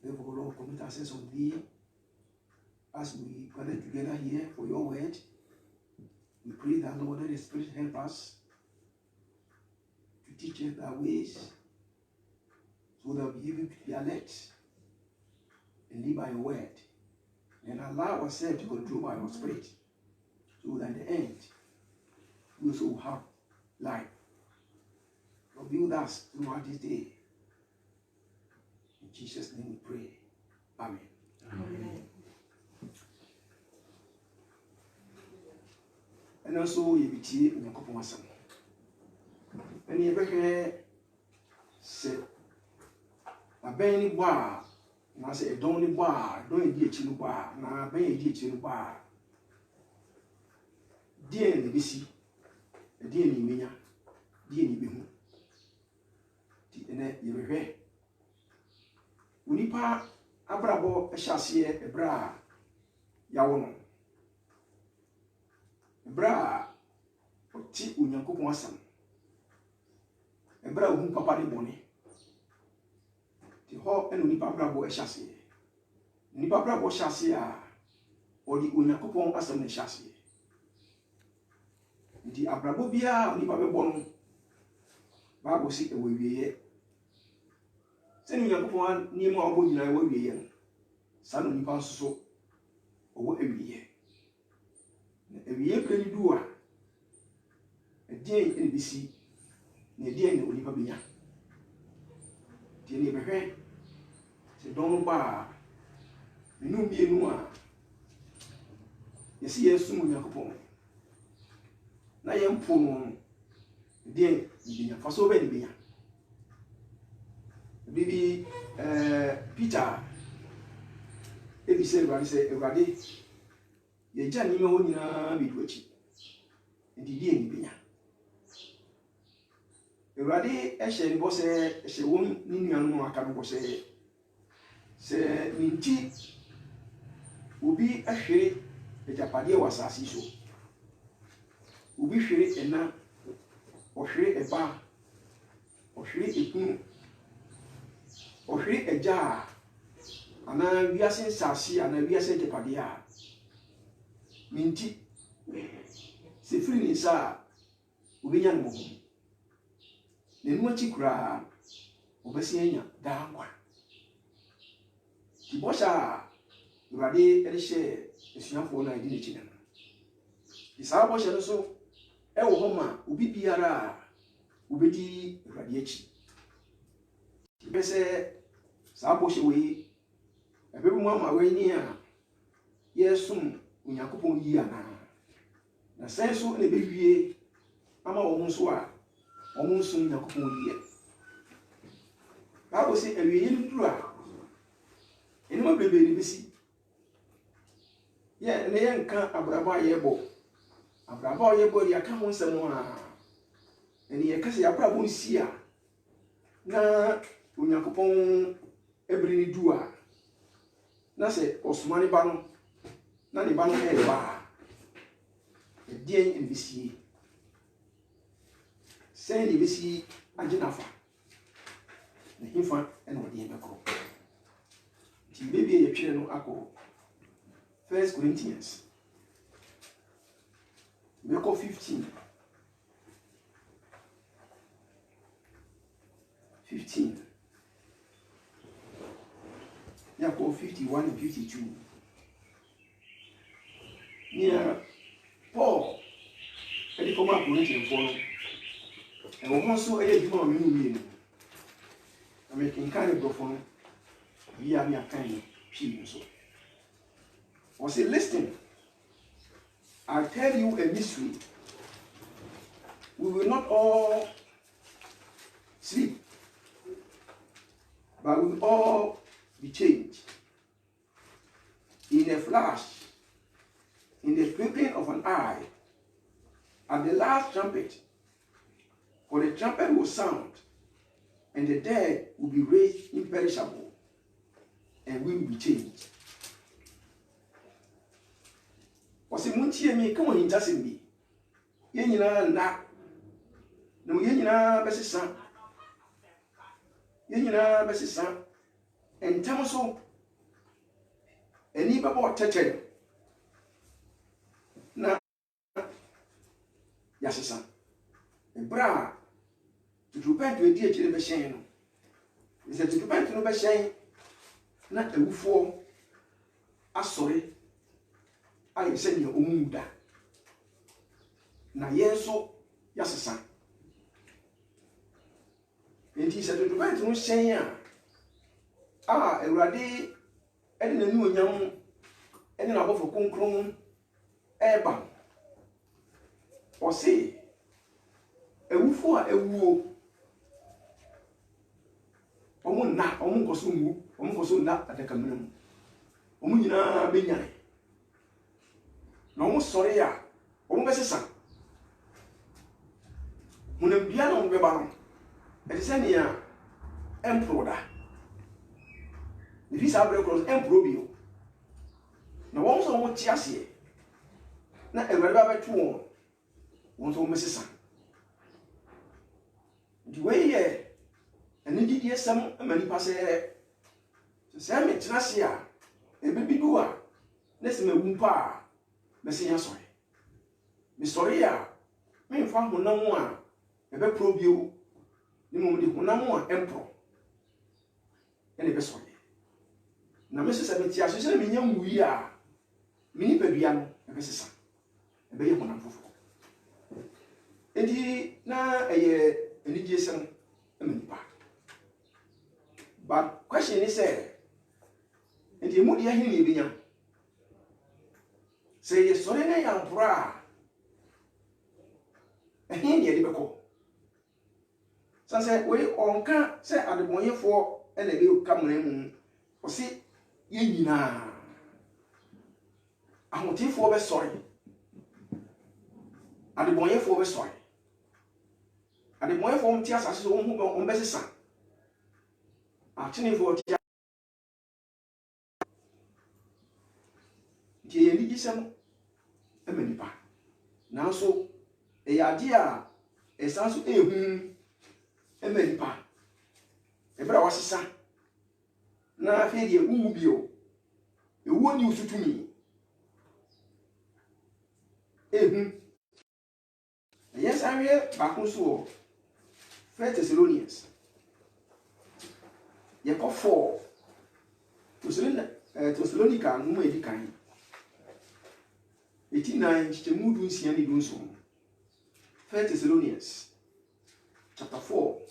Therefore, Lord, commit ourselves on thee as we gather together here for your word. We pray that, Lord, let the Spirit help us to teach us thy ways so that we'll be able to be alert and live by your word and allow ourselves to control by your Spirit so that in the end we also will have life. Lord, be with us throughout this day. In Jesus' name we pray. Amen. Amen. And also, you be tea in your cup of some. And you ever say, a benny bar, and I say, don't bar, don't get you bar, now ben get you bar. Dear Nibisi, a dear Nimia, dear Nibimu. And you regret. Unipa abrabo a chassis a bra yawono. Bra oti unyankopon asam. Bra ohun papa de boni. Ti ho enu nipa brabo a chassis. Nipa brabo chassis a odi unyankopon asam ne chassis. Ndi abrabo bia nipa be bonu. Bible si e wiye. Send unyankopon ni mo abo nyina e wiye. Sa no nipa nso owo ewiye. Ewiye pleni duwa. Edien NBC. Ne dien ne onipa benya. Die ne behwe. Se don ba. Menu bienu a. Yesi yesu unyankopon. Na yempo no dien benya faso be benya. Bibi Peter ebi se Ewurade ye ja ni me ho nyina bi duachi ndidi eni benya Ewurade ehye ni bo se ehye won ni nuanu no aka no bo se minti obi ahwere ejapade wasasi so obi hwere ena ohwere eba ohwere ekunu ohwere eja ana wiase sasi ana wiase ejapade a minti se firi ni sa obinya no mo ne no achi kura obesi enya daangwa ti bosha Ewurade erehye esuafo na edi ne chine no isa bosha no so e wo ho ma obi biara obedi Ewurade achi bese sa bosha we ebe mu ama we ni a yesum Unyakopon yi ana na senso ne bewie ama wo nso a wo nso Unyakopon yi ba bo se awie ni duru a eni ma bebe ni besi ye ne ye nka abraba yebo di aka ho nsem a eni ye kase abraba nsi a na Unyakopon ebiri ni du a na se osumani ba no na ne ba no ba edien NBC sen NBC aginafa na hinfa ena odi ebekro ti bebi ye twere no akọ 1 Corinthians Meko 15 Yako 51 and 52 near Paul and the former Corinthian follow and also a human meaning. I'm making kind of profound. We are kind of she so. Was say, listen, I'll tell you a mystery. We will not all sleep, but we will all be changed in a flash, in the twinkling of an eye, at the last trumpet. For the trumpet will sound, and the dead will be raised imperishable, and we will be changed. Was a muntie me come on in just me. Yenina na no yenina besisa. Yenina besisa. in terms of any babo tete na yasesa ebra tutupent we die kire be hyen no is a tutupent no be hyen na ewufo asori ayi se ne omuda na yenso yasesa enti se tutupent no hyen a ewurade ene nanu onyam ene na bofo konkron eba o se ewufo a ewuo omu nkoso ngu omu nkoso na ataka menam omu nyina benyan na omu sori a omu besesa munam bia na omu beba no edise ya emproda ni sa abre cross emprobio na won so omu tiase na ewure ba betu won so omu sesa di wey and did some many pass Sam Tracia, a baby doer. Let's me wumpa, Messia sorry. Miss Soria, me found no one, a bit probe you, the moment you no more emperor. And a best sorry. Now, Mrs. Ametia, she said, young we are. Mini Pebiano, a Mrs. A baby one of and he now a Nidiason, a mini part. But question is and the moody him being say yes, sorry, I am bra. A hindi libako. Some say, we on can't say at the boy for and a bill come in or see ye na. I want you for sorry. At the boy for sorry. At the boy for tears as on best son. Actually, for the religion, a menipa. Now, so a idea is also a menipa. A brother was a son. Now, I feel you ubio. You won't use it to me. Yes, I'm here back on so. 1 Thessalonians. Yeko 4 Thessalonica no edi kan 89 chemu dun sia ni dun so 1 Thessalonians chapter 4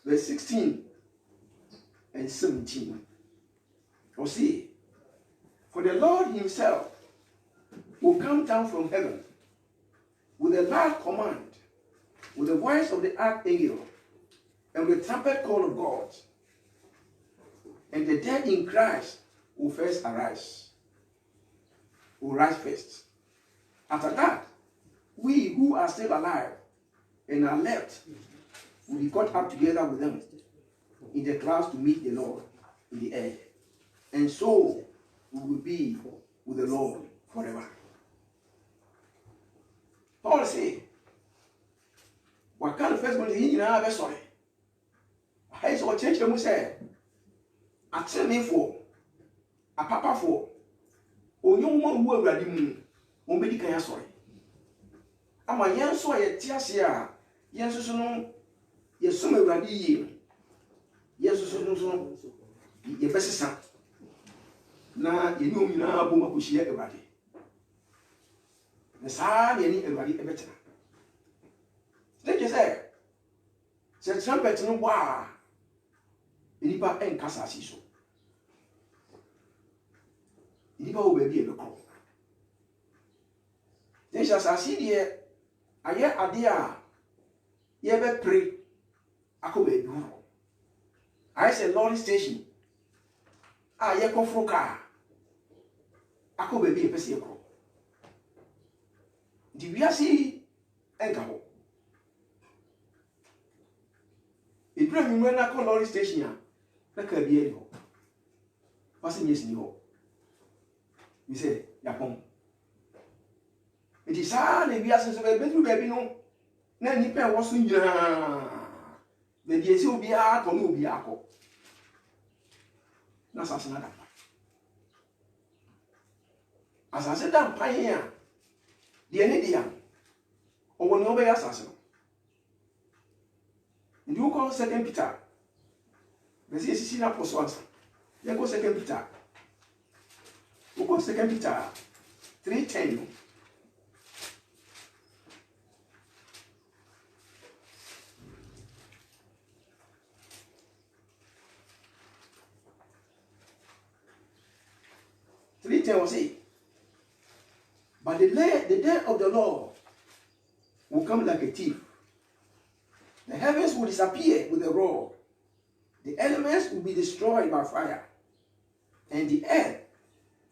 verse 16 and 17 or see for the Lord himself will come down from heaven with a loud command, with the voice of the archangel and with the trumpet call of God. And the dead in Christ will first arise. Will rise first. After that, we who are still alive and are left will be caught up together with them in the clouds to meet the Lord in the air. And so we will be with the Lord forever. Paul said, what kind of first one did he have? Sorry. I saw a church and say, I tell me for a papa for o young one who already moon, won't be the sorry. I'm a young so a tiasia, yes, no, yes, some already, yes, so, your best son. Now, you know me now, Boma Kushia already. The son, any already a better. Let you say, said trumpet no wa. Inipa en kasa siso. Inipa wo baby e bekọ. Then she asasi de aye ade a ye be pray akoba edu. I say lorry station. Ye kofro car. Akoba bi e pese ye kọ. Di wiase enka ho. Edura nyumwe na ko lorry station a na ka bi e ho. Passengers ni ho. We say yapon. It is hard and we are so baby no. Na nipa wo so nyina. Na die se obi a ko no obi akọ. na asase na da mpa asase da mpa a de ne dia owo ne obey asase no ndi uko 2 Peter besi esisi na poso ansa yeko 2 Peter uko 2 Peter 3:10 3:10 will say, but the day of the Lord will come like a thief. The heavens will disappear with a roar. The elements will be destroyed by fire. And the earth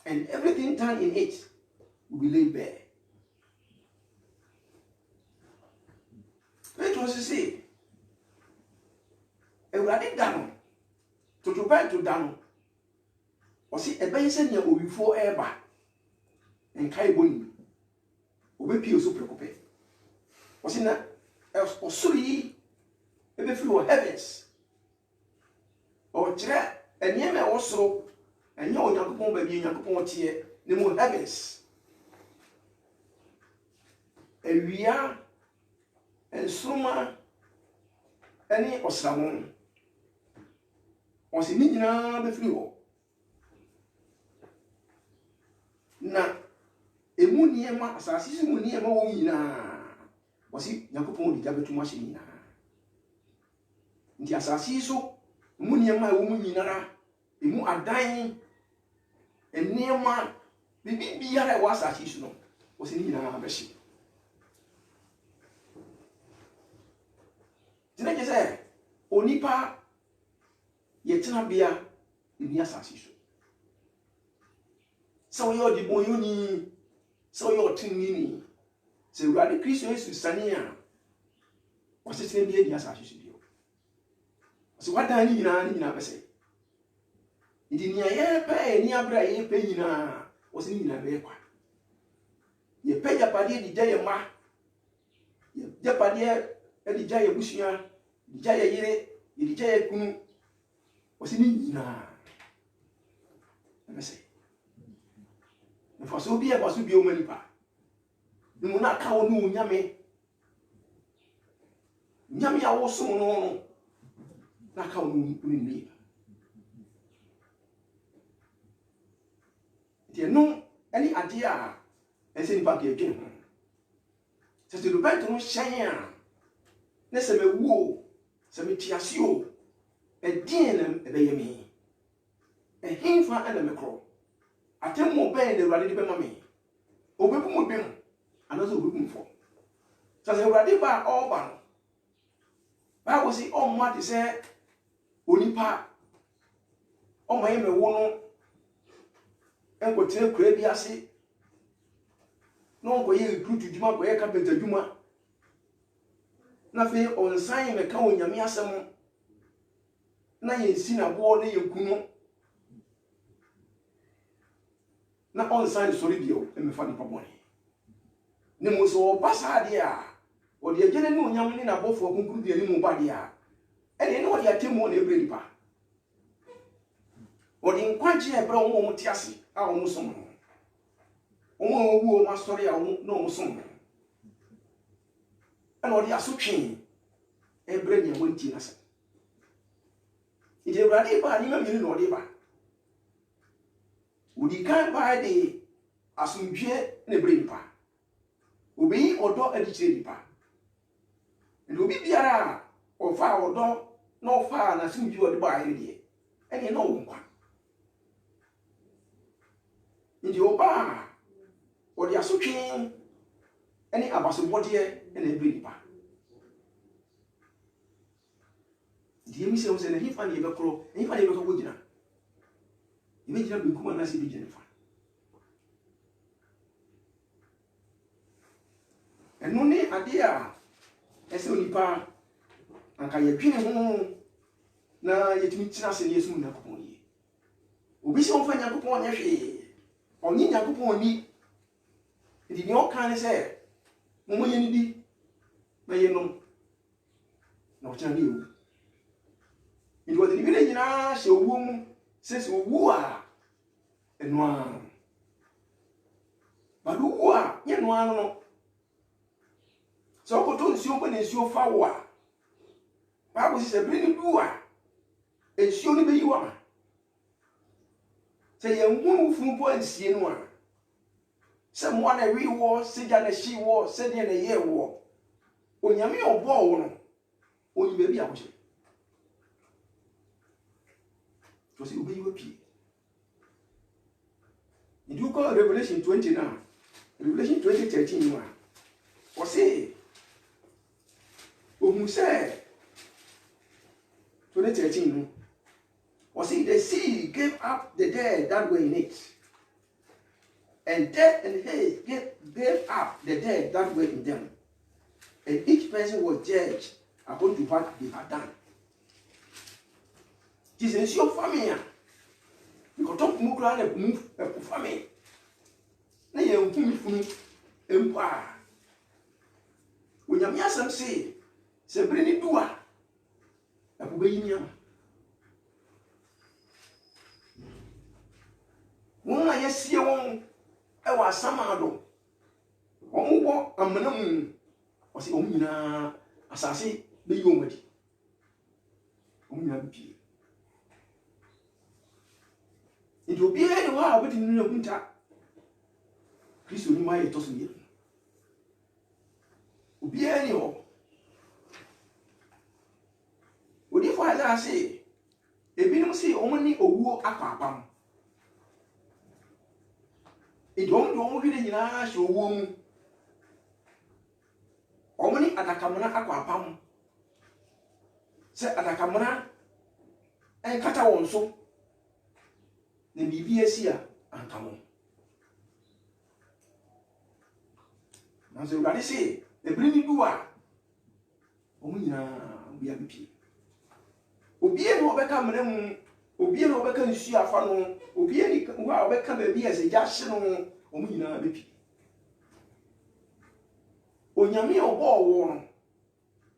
and everything done in it will be laid bare. It was to say, Ewurade dano to try to dano. O si ebe se ne owifo eba enkai boni obepi oso prekope o si na osuri ebe fi o heavens o kire enye me osoro enye onyankopon ba bi onyankopon tie ne mo heavens ewia ensuma eni osramon o si ni nyina be fi o na emu niema asase si mu niema wo nyina wasi yakopon di jabetu ma hye nyina nti asase so mu niema wo mu nyinara emu adan eniema bibi biara wa asase so no wasi nyina ba hye tina je se onipa yetina bia ni asase so so yo di boyuni so yo tinini se Ewurade Kristo Yesu sania wasese bi edi asase so bio so wadan ni nyina bese idi ni aye pe ni abra ye pe nyina wose ni nyina be kwa ye pe ya pade di jaye ma ye pade edi jaye busua di jaye yire di jaye kunu wose ni nyina bese for so be able to be omanipa no na ka wonu nyame awo so no na ka wonu ni tie no ani ade a ense nipa ke dwen ho se se do bento no hyen a na se mewu se me tiase o e din na e be yemi e hinfa ana mekro atemu ben de Ewurade de be ma me obebu mo bem anazo obebu mo fo so se Ewurade ba oba no ba wo si o ma de se onipa o ma yeme wo no enkote kura bi ase no ko ye recruit djuma ko ye carpenter djuma na fe on sign me ka onyame asem na ye nsi na bo na ye kunu na on sign sorry bio e me fa ni pabone ne mo so pasa de a o de agene ne onyam ni na bofo kunkuru de ni mo ba de a e de ne o de atemu na ebre nipa o de nkwaje e bra wo mo tiase a wo mo so mo o mo wu o ma story a wo no mo so mo e no de asotwe e bre ne mo nti na se ide Ewurade ba ni ma mi no de ba udi kan ba de asumdwe na bre nipa obi odo adichire nipa and obi biara ofa odo na ofa na asumdwe ode ba aye de ene na wo nkwa ndi oba ode asotwe ene abasomode ene bre nipa di emi se o se na hifa ni ebe kro hifa ni ebe ko gina imagine be kuma na se bi Jennifer eno ni ade a ese onipa anka ye twene ho na yetimi tina se ne Yesu na kopon yi obi se on fa nya kopon nya hwe onyi nya kopon ni ndi ni o kan se mo ye ni di na ye no na o tena ni o ndi wo de ni bi nyina se owu mu says Wua and one. But Wua, yen one. So go to the open is your fawa. Bible says, bring Wua. And she only be you are. Say, a woman from point seeing one. Someone a real war, sit down a she war, said in a year war. When you mean or ball, when you baby, I was it. Was it will be your pee. You do call Revelation 20 now. Revelation 20:13. Or say, who said 20:13. Or see, the sea gave up the dead that were in it. And death and hell gave up the dead that were in them. And each person was judged according to what they had done. This is your family. You can talk more and move a family. Now you move empire. When you hear some say, bring it to her. I will be in you. When I see one, I was some other. Oh, I'm a was it Omina Assassin, the Yomadi? Omina P. It will be any while waiting in the winter. Please, you might toss me. Will be any or. Would if I say, if you don't see only a war aquapam. It don't really nash your womb. Omani atakamana aquapam. Say atakamana and kata wonso. The BBS and come on. Now, so what I say, the bring you are. Omina, we are BP. Obien will become them, Obien will become Siafano, Obien will become a beer as a Yashin, Omina BP. Onyami or ball warm,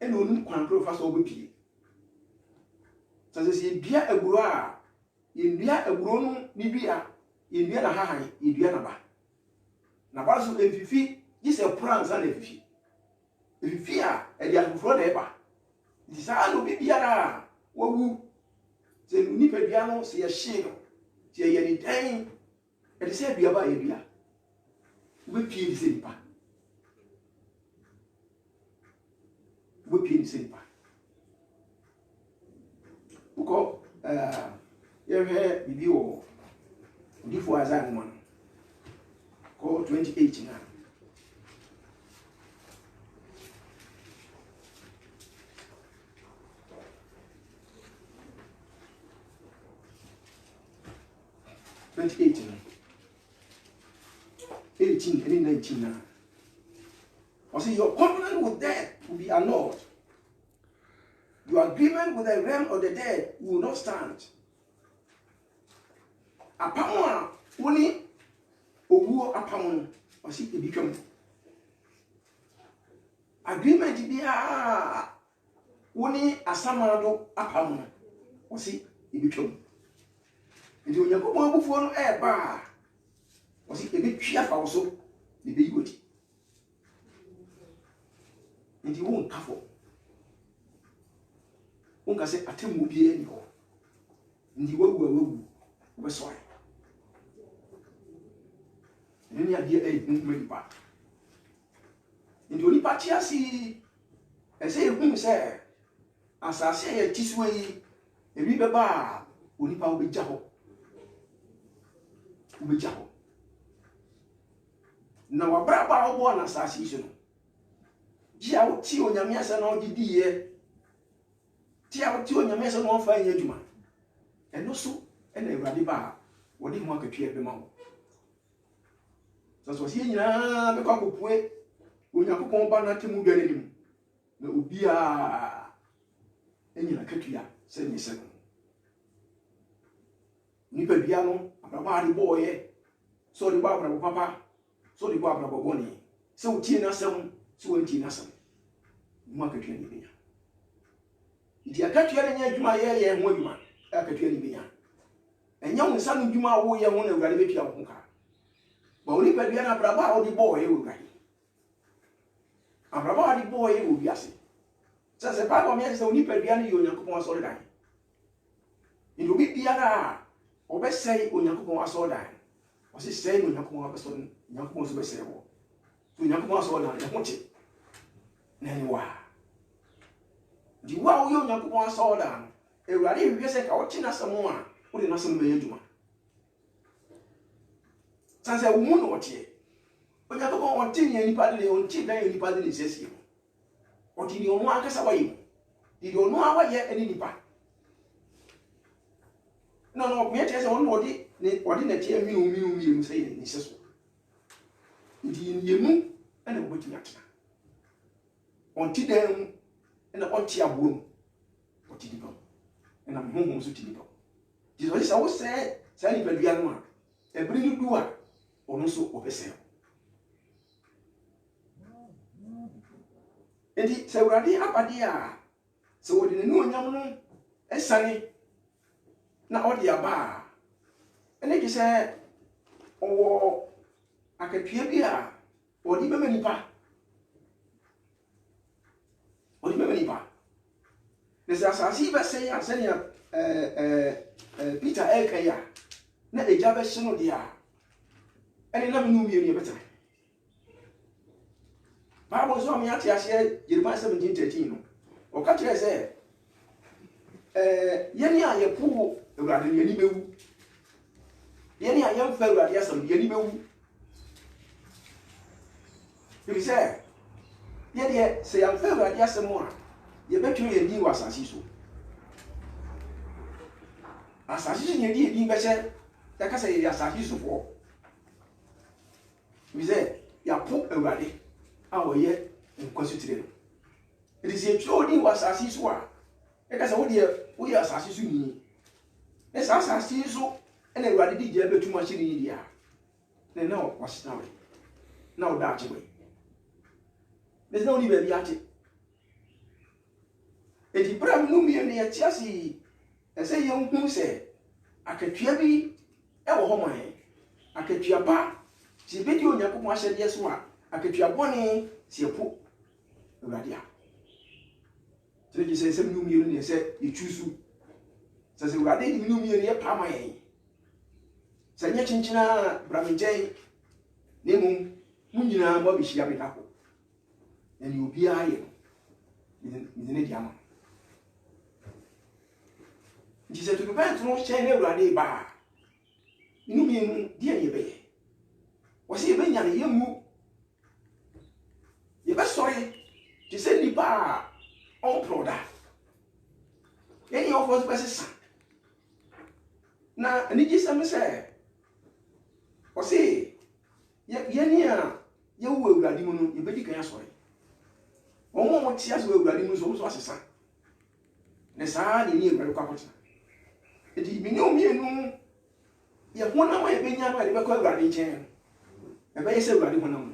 and no control fast over P. So they say, Bia a gua, in Bia a grown Nibia, in Bia High, in Bianaba. Nabasu and Fifi. This is a prank and a fifi. If you fear, and you have brought ever. It is all be biara. Woo. The Nipiano say a shame. Say any time. And say be about a beer. We pay the same part. We pay the same part. We call, you have review. Before as I one. Call 2018 now. $28, 18, and 19 now. I say your covenant with death will be annulled. Your agreement with the realm of the dead will not stand. Apamwa woni owu apamon I see e become agreement bia woni asamado apamon I see e become. Ndi onyankopon abufuo no eba osi ebe twa fa so ne be yiwoti ndi won kafo won ka se atemu bia ni ho ndi wawu be so ai ni adia movement pa ndi oni party asi ese ehun se asase ya tiswe yi ebi beba oni pa obegya ho ubejaho na wabraba obo na asase iso no ji a ti onyame ase na ogidi ye ti a ti onyame ase na onfa nya adwuma eno so ena ewrade ba wodi ho akatwe ebe ma wo so si nyina be kwa kopue onyakopon ba na temu dwane nim na obi a enyina katwa se ni se ni pe bia no ababa de boye so de ba bra papa so de ba bra boni se o tie na sam se o tie na sam mu akatwa ni bia idi akatwa ni nya adwuma ye ho adwuma akatwa ni bia nyɛ nsa no dwuma wo yɛ ho na Awurade betua wo ho ka ba oni padua na braba a odi boy e wo Awurade abraba a odi boy e wo wiase se Bible me se oni padua no yɛ Onyankopɔn asɔre dan ndi obi biara obɛsɛe Onyankopɔn asɔre dan o se sɛe no Onyankopɔn abɛsɔre Onyankopɔn so bɛsɛe wo so Onyankopɔn asɔre dan ne ho kye na ni wa di wa wo yɛ Onyankopɔn asɔre dan Awurade hwehwɛ sɛ ka wo kye na asɛm a wo de na asɛm bɛyɛ adwuma sanse wo mu no otie Onyankopɔn onti ni nipa de onti dan nipa de siesie oti ni onu akasa waye di onu awaye eni nipa no me tell say onu odi na tie minu say ni seso di yemu ena obetumi atena onti dan ena onti abuom oti di ba ena honhom so ti di ba di so say wo say ni padua no a ebiri ni du a onu so obese enti sɛ Awurade abade a sɛ wodi ne onyam no esane na ɔde aba ene ki sɛ ɔwɔ akatua bi a ɔde bɛma nipa ne sɛ asase bɛsɛ ya sɛ ne Peter Elkaya na egya bɛhye no de a ene na menu mienu yɛbɛtɛ Bible so me ate ase Jeremiah 17:13 no o ka kire se yeni a yepu Awurade yeni bewu yeni a yemfa Awurade asam yeni bewu bi se ye de se yemfa Awurade asam a ye betwe ye di wasasi so asasi so ye di be se ya ka se ye asasi so fo bi se ya po Awurade awoye nkwasutire no it is a true was asase so a e ka se wo de asase so ni e sa asase so e na Awurade di je betuma hye ni dia na na o wasita we na o da ache we there's no ni be ate e di bram no mi ne ye tiase e se ye hu se akatua bi e wo ho man akatua ba ti be di Onyankopɔn ahyɛde so a akatua bɔne siepo Awurade a tiri se se nu mienu ne se yechusu se Awurade ni nu mienu ye pama yen se nya chinchina bramenjen nemu munyina mo bihia betako eni obi aye ni ne diama nti se to bent no hye na Awurade ba nu mienu die ye beye wo se ye benya ne yemu ye be sorry ti se ni ba on proda eni of us pesa na ani ji se me se o se ye ni a ye wo Awurade mu no ye be di kan sorry o mo ti aso Awurade mu so asesa ne sa ni Awurade kwa kwata edi mi ni o mi enu ye hona ma ye benya no ye be kwa Awurade nchen e be ye se Awurade hona mu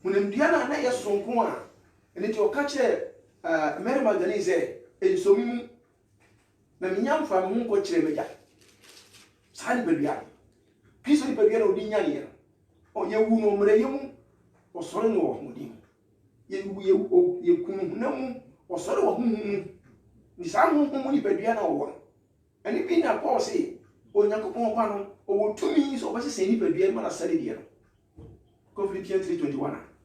munendia na ye sonko a ene ti o ka che Mary Magdalene ze elisomi mu na minyamfa mu nko kire meja sani bedua Kristo ni bedua na odi nya ye o ye wu no mre ye mu o sore no ho di ye wu ye kunu na mu o sore wo hu ni sa hu mu ni bedua na wo ani bi na Paul say Onyankopɔn kwa no o wo tumi so obese ni bedua ma na sare die no Philippians 3:21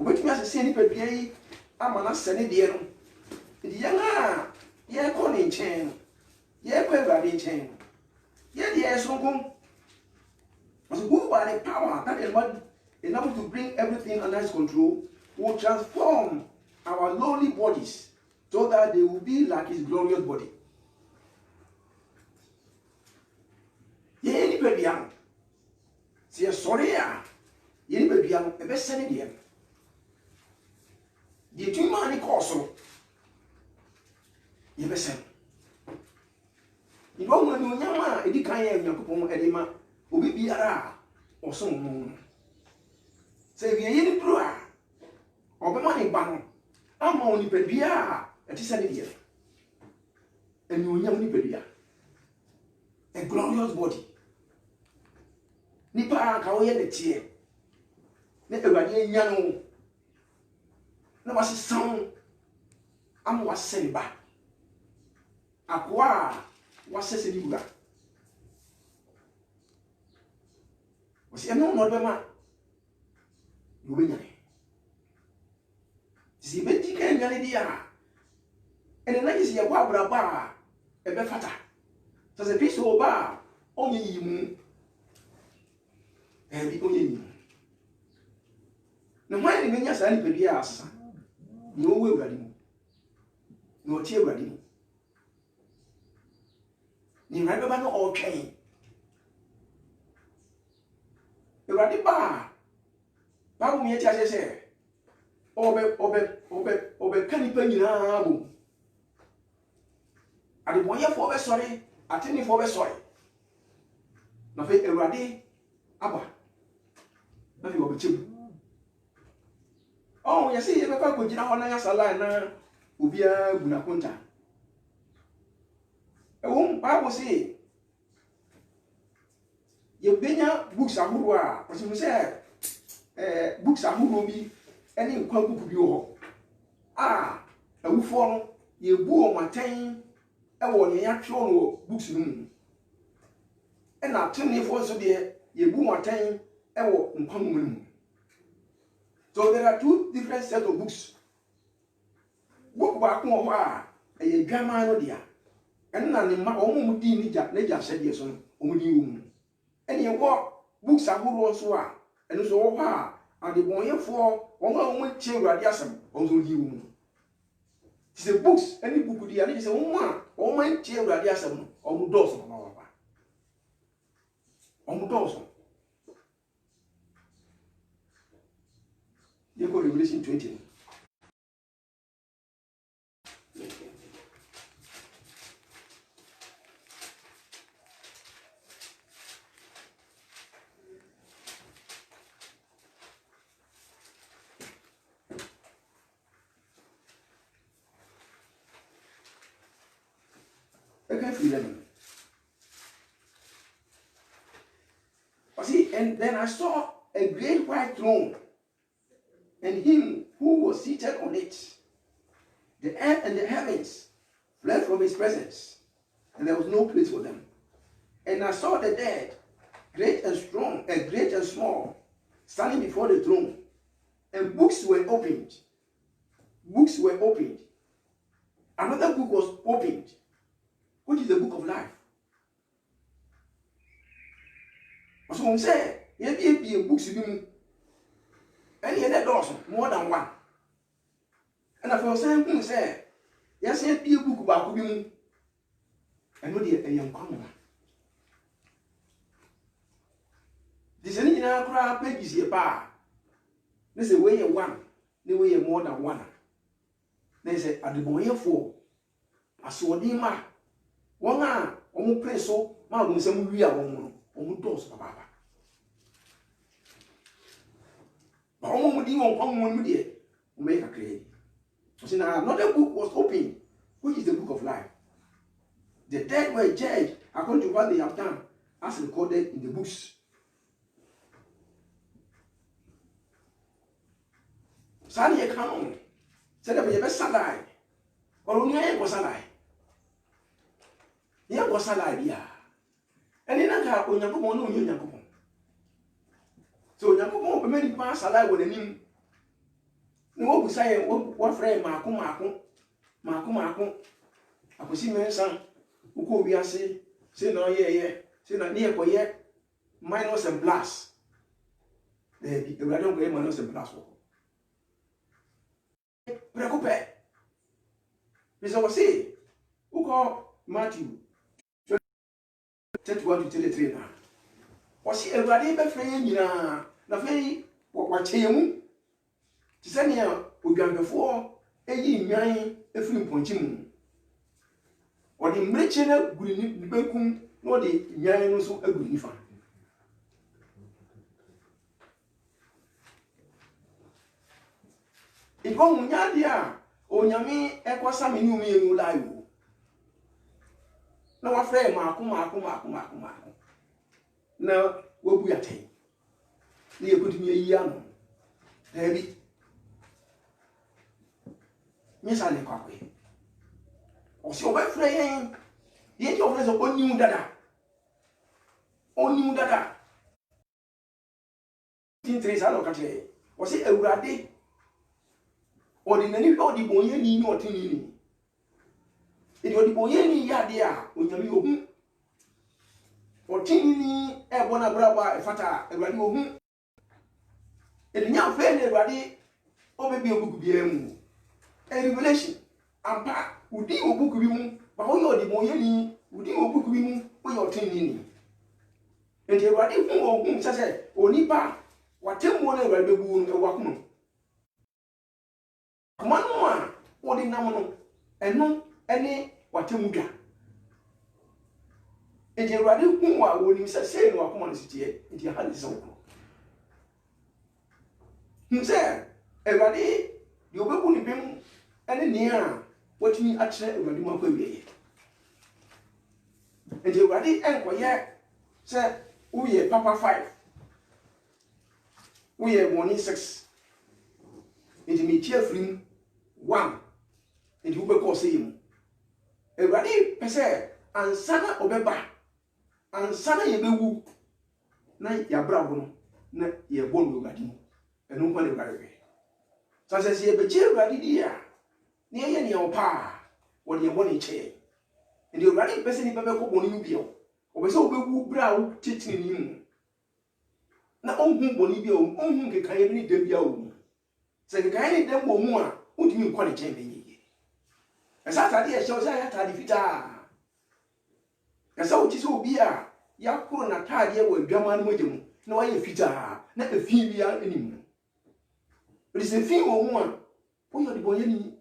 obetumi asese ni bedua yi ama na sane die no di yanga ye ko ni nchen ye ko Awurade nchen ye die sonko as who by the power that is what enough to bring everything under his control will transform our lowly bodies so that they will be like his glorious body ye ni bedua se sorry a ye ni bedua no e be sane die the two man course ye be sen ibo mo no nyama edi kan ye Onyankopɔn edema obi biara oso mu se wie ye ni duro a obema ni ba no ama oni pedua a eti se ne die eni onyam ni pedua glorious body. Nipa ka oye ne tie. Ne Awurade nya no. Na wasi san am wasɛn ba. Akwa wasɛsɛ di wura. Wasi eno no be ma. Yo be nyane. Si be di ka nyane di ya. Ene na yisi ya kwa braba e be fata. So se Kristo oba onye yimu. Bi onye yimu. Na hwan ni nya sa ni pedi ya asa. Ni owo Awurade mu. Ni o tie Awurade mu. Ni Awurade ba no o twɛn. Awurade ba. Ba mu ye ti ase se. Obe kanipa nyina bo. Ade boyefo be sori, atenifo be sori. Na fe Awurade aba. Na fe obechim. Oh, you see, you better go jina hona ya sala na obia guna konta. Bible say ye benya books ahuru a, osim say books ahuru bi ene nkwa book bi ho. Awufo no ye bu o maten e wo ne ya twe no books no mu. E na tenifo so de ye bu maten e wo nkwa mu mu. So there are two different sets of books. Book back one a drama no dia. And na ma omo di ni ja sede so no omo di wo. And ye wo books ahoro so a eno so wo ha ade bonyefo omo tie Awurade asem omo di wo. These books any book di ani say omo tie Awurade asem no omo do so na wa. Omo do so. You go Revelation 20. Okay, freedom. See, and then I saw a great white throne, and him who was seated on it. The earth and the heavens fled from his presence, and there was no place for them. And I saw the dead, great and strong, and great and small, standing before the throne, and books were opened. Books were opened. Another book was opened, which is the book of life. So we say, you be books in any other doors, more than one. And I feel saying, say, yes, be a book about women, and not a young commoner. This any crowd pages here, bar. This is a way one, the way more than one. They say, at the boy for a swordima. One arm, almost play so, Malcolm, some real woman, almost doors, Papa. But almost you on one media will make a claim. So now another book was opened, which is the book of life. The dead were judged according to what they have done, as recorded in the books. Sadi a canon said that the best salai, or only a was salai. Here was salai, and in a car, when you come on, you come. So you come on, many pass salai with a name. No, we say, what friend, Marco. I could see my son who could be a say no, yeah, say not near for yet, minus and plus. There be a don't get minus and plus. Preoccupé. Mr. Wasi, who call Matthew 21 to 23 now. Was he a radical friend? Nothing what him to send here we got before a year, a few pointing. Or the merchant green becum, nor the yan so a good fan. It won't yadia, or yami, equasam in you live. na wa frɛ maako na wabu atɛn na yɛkɔtumi ayi ano daabi nyesa ne kwakwe ɔsɛ ɔbɛfrɛ yɛn yɛn ti ɔfrɛ sɛ ɔniw dada tintiri saa na ɔka kyerɛ ɔsɛ awurade ɔde n'ani hwɛ ɔde bɔnyɛni ne ɔtenini ɛde ɔde bɔnyɛni yɛ adeɛ a onyame yɛ ohu ɔtenini ɛbɔ no abrabɔ a ɛfata a awurade ohu ɛde nya afei na awurade ɔbɛbi obuku biara mu revelation ampa wodi obuku bi mu ba woyɛ ɔde bɔnyɛni wodi obuku bi mu woyɛ ɔtenini ɛde awurade hu sɛ onipa watemmuo na awurade bɛbu no ɛwɔ akoma akoma no a wɔde nam no ɛno ɛne watemmu dwa ɛde awurade hu a wɔnim sɛ sei no akoma no siteɛ nti aha ne sɛ wokɔ hu sɛ awurade deɛ ɔbɛbu ne bem ɛne nea a watumi akyerɛ awurade mu akɔ awieɛ nti awurade ɛnkɔyɛ sɛ woyɛ papa 5 woyɛ bɔne 6 nti metie afirim 1 nti wobɛkɔ sɛ yɛ mu awurade pɛ sɛ ansa na ɔbɛba ansa na yɛbɛwu na yɛabrabɔ no na yɛbɔ no awurade mu ɛno nkwa na awurade hwɛ sɛ sɛ yɛbɛgye awurade di a na yɛyɛ nea ɔpa a wɔde yɛbɔ ne kyɛɛ nti awurade pɛ sɛ nnipa bɛkɔ bɔne mu bio ɔpɛ sɛ wobɛwu berɛ a wotetene ne mu na ɔnhu bɔne bi a ɔnhu nkekaeɛ bi ne dam bi a ɔmu sɛ nkekaeɛ ne dam wɔ mu a wotumi nkɔ ne nkyɛn bɛnyɛ yie ɛsɛ atade ɛhyɛ wo sɛ ayɛ atade fitaa ɛsɛ wokyi sɛ obi a yɛakoro n'atadeɛ wɔ adwama no mogya mu na wayɛ fitaa na ɛfi bi a anim no ɛde sɛ fi wɔ mu a woyɛ ɔdebɔnyɛni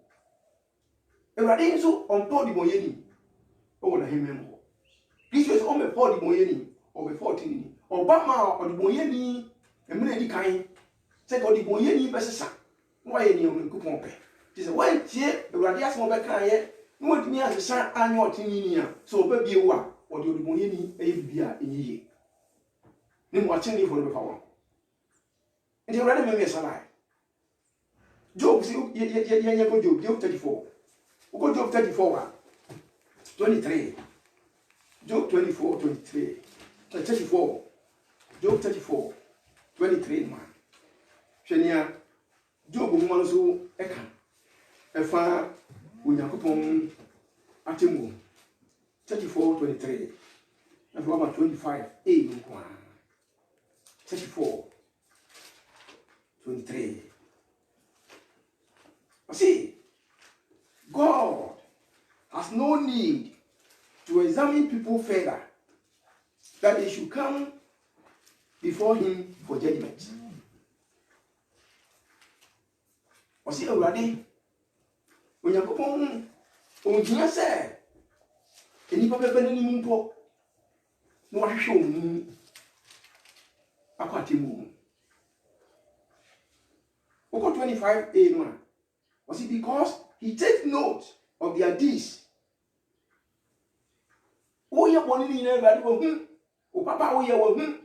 awurade nso ɔmpɛ ɔdebɔnyɛni ɔwɔ n'ahemman mu hɔ kristo sɛ ɔmmɛpɛ ɔdebɔnyɛni ɔbɛfa ɔtenini ɔba ma ɔdebɔnyɛni mmerɛ di kan sɛ ɔdebɔnyɛni bɛsesa na wayɛ nea Onyankopɔn pɛ nti sɛ woantie awurade asɛm ɔbɛkaeɛ na watumi asesa anyɛ ɔtenini a sɛ ɔba bie wo a ɔde ɔdebɔnyɛni ɛyɛ biribi a ɛnyɛ yie ne mu atenefoɔ no bɛfa wɔn nti awurade mmɛmɛ salae Job sɛ yɛnyɛ kɔ Job 34 wokɔ Job 34 a 23 Job 24 23 34 Job 34 23 ma hwɛ nea Job nwoma no so ɛka ɛfa Onyankopɔn atemmuo 34 23 na fa ma 25 no nko a 34 23 see, God has no need to examine people further, that they should come before him for judgment. See, already, when you go on, you say, any papa penny mumpo, no show me aquatimu. Oko 25 was it because he takes note of their deeds? Oh, you're born in everybody will whom? Oh, Papa, oh, you will whom?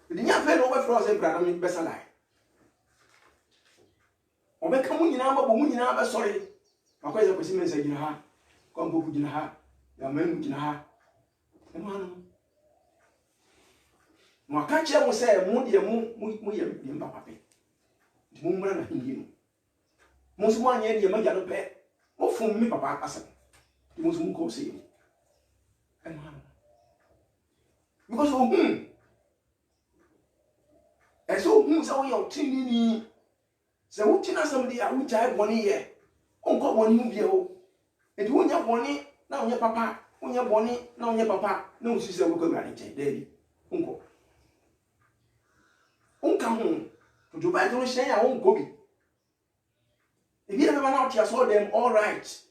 The young fellow over for us and brother, best alive. Or make a moon number, but moon number, sorry. My question was him and said, you know, come book in her, your man in her. And one. My catcher will say, moon, dear moon, papa. Mumra na hindim musu mo anya de magya no pe mo fun mi papa asem musu mu ko se because so so we are tinini se wo tina somebody a wo jai boni ye onko boni mu bia o enti wo nya boni na wo nya papa wo nya boni na wo nya papa na wo sise wo ko gari nche dabi onko onka ho to buy to share your own gobi. If you ever out here saw them all right,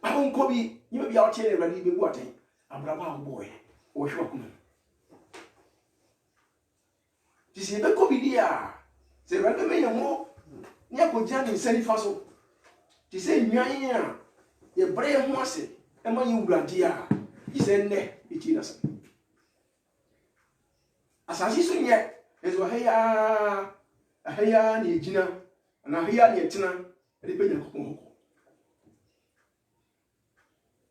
I won't Kobe, you may be out here ready to be watching. I'm a boy, or sure. You see, the Kobe dear, say, rather me more, near Kojan in Sally Faso. To say, Mia, your brave mercy, Emma you gradia. He said, ne, it is. As I see soon yet, as well, hey, a hair near Gina, and a hair near Tina, and the penny.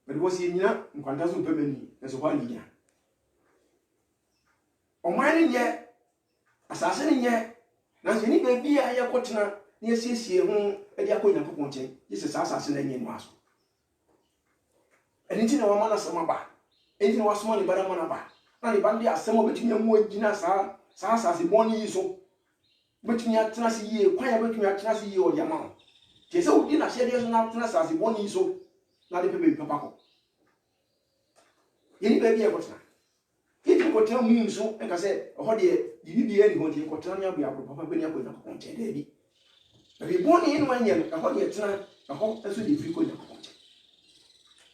But it was in Yana, and Quantasum Pemini, as a 1 year. On mining yet, assassinating yet, Nancy may be a Yakotana near Sissi, whom a Yakona Ponte, this is assassinating in Mass. And it's in a woman as some about. Anything was money, but I'm on about. Not if I some of between your more Gina Sas as a bonny so. Between your Tennessee year, quite between your Tennessee year or your mouth. Tis so dinner shades not Tennessee as a bonny so. Not a baby papa. Any baby a question. If you could tell me so, and I said, oh, dear, you be anyone you could tell me about Papa when you're going to content, Daddy. If you're born in 1 year, a hot year tonight, a hot as if you couldn't content.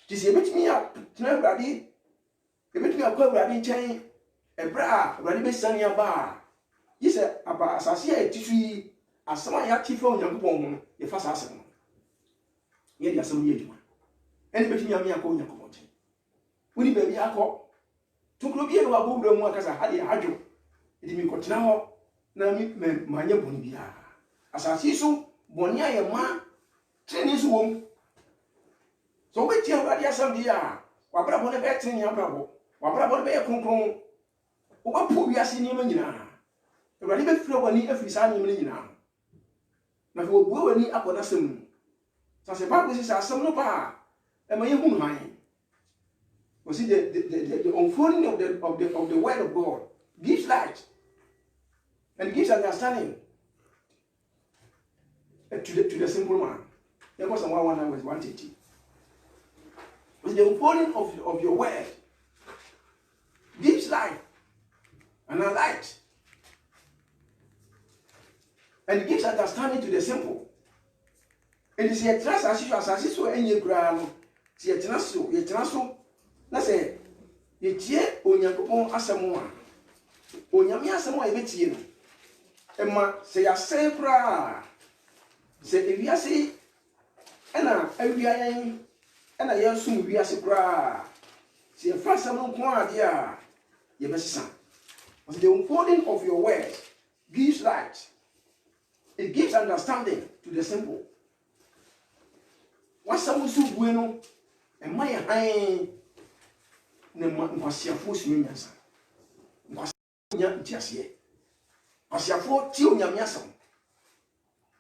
Tis a bit me up, tonight, Raddy. A bit me up, Raddy chain, a bra, Raddy be sunny a bar. Yes, sir, about as I see a tissue, as some of your chief on young woman, the first assassin. Yet, there's some years one. And between your mere content. When you baby, I call. To club here, I will work as a haddy hadjo. It may cut now. Now, my young Bonibia. As I see so, Bonia, a man, 10 years womb. So wait till Radia some dear. What about a bet in your bravo? What about a bear concron? What poor Yassin Yamina? The Radical flow when he every sign Yamina. Now, who will any upon us? Such a bad is a summer bar. And my young mind. You see, the unfolding of the word of God gives light and gives understanding to the simple man. There was someone when I was 180. With the unfolding of your word gives light and a light and gives understanding to the simple. And you see a trust as you saw in your ground, see a trust so. Na say ye tie onyankopon asemo a onyame asemo a yebetie no ema se ya se pra se ewiase ena awiayen ena ye sum wiase pra se fa asemo nko ade a ye besesa. Because the unfolding of your word gives light, it gives understanding to the simple. Wasamu su bueno ema ye han Nkwasiafo sunyasa. Nkwasiafo ntiasie. Nkwasiafo ti onyame asam.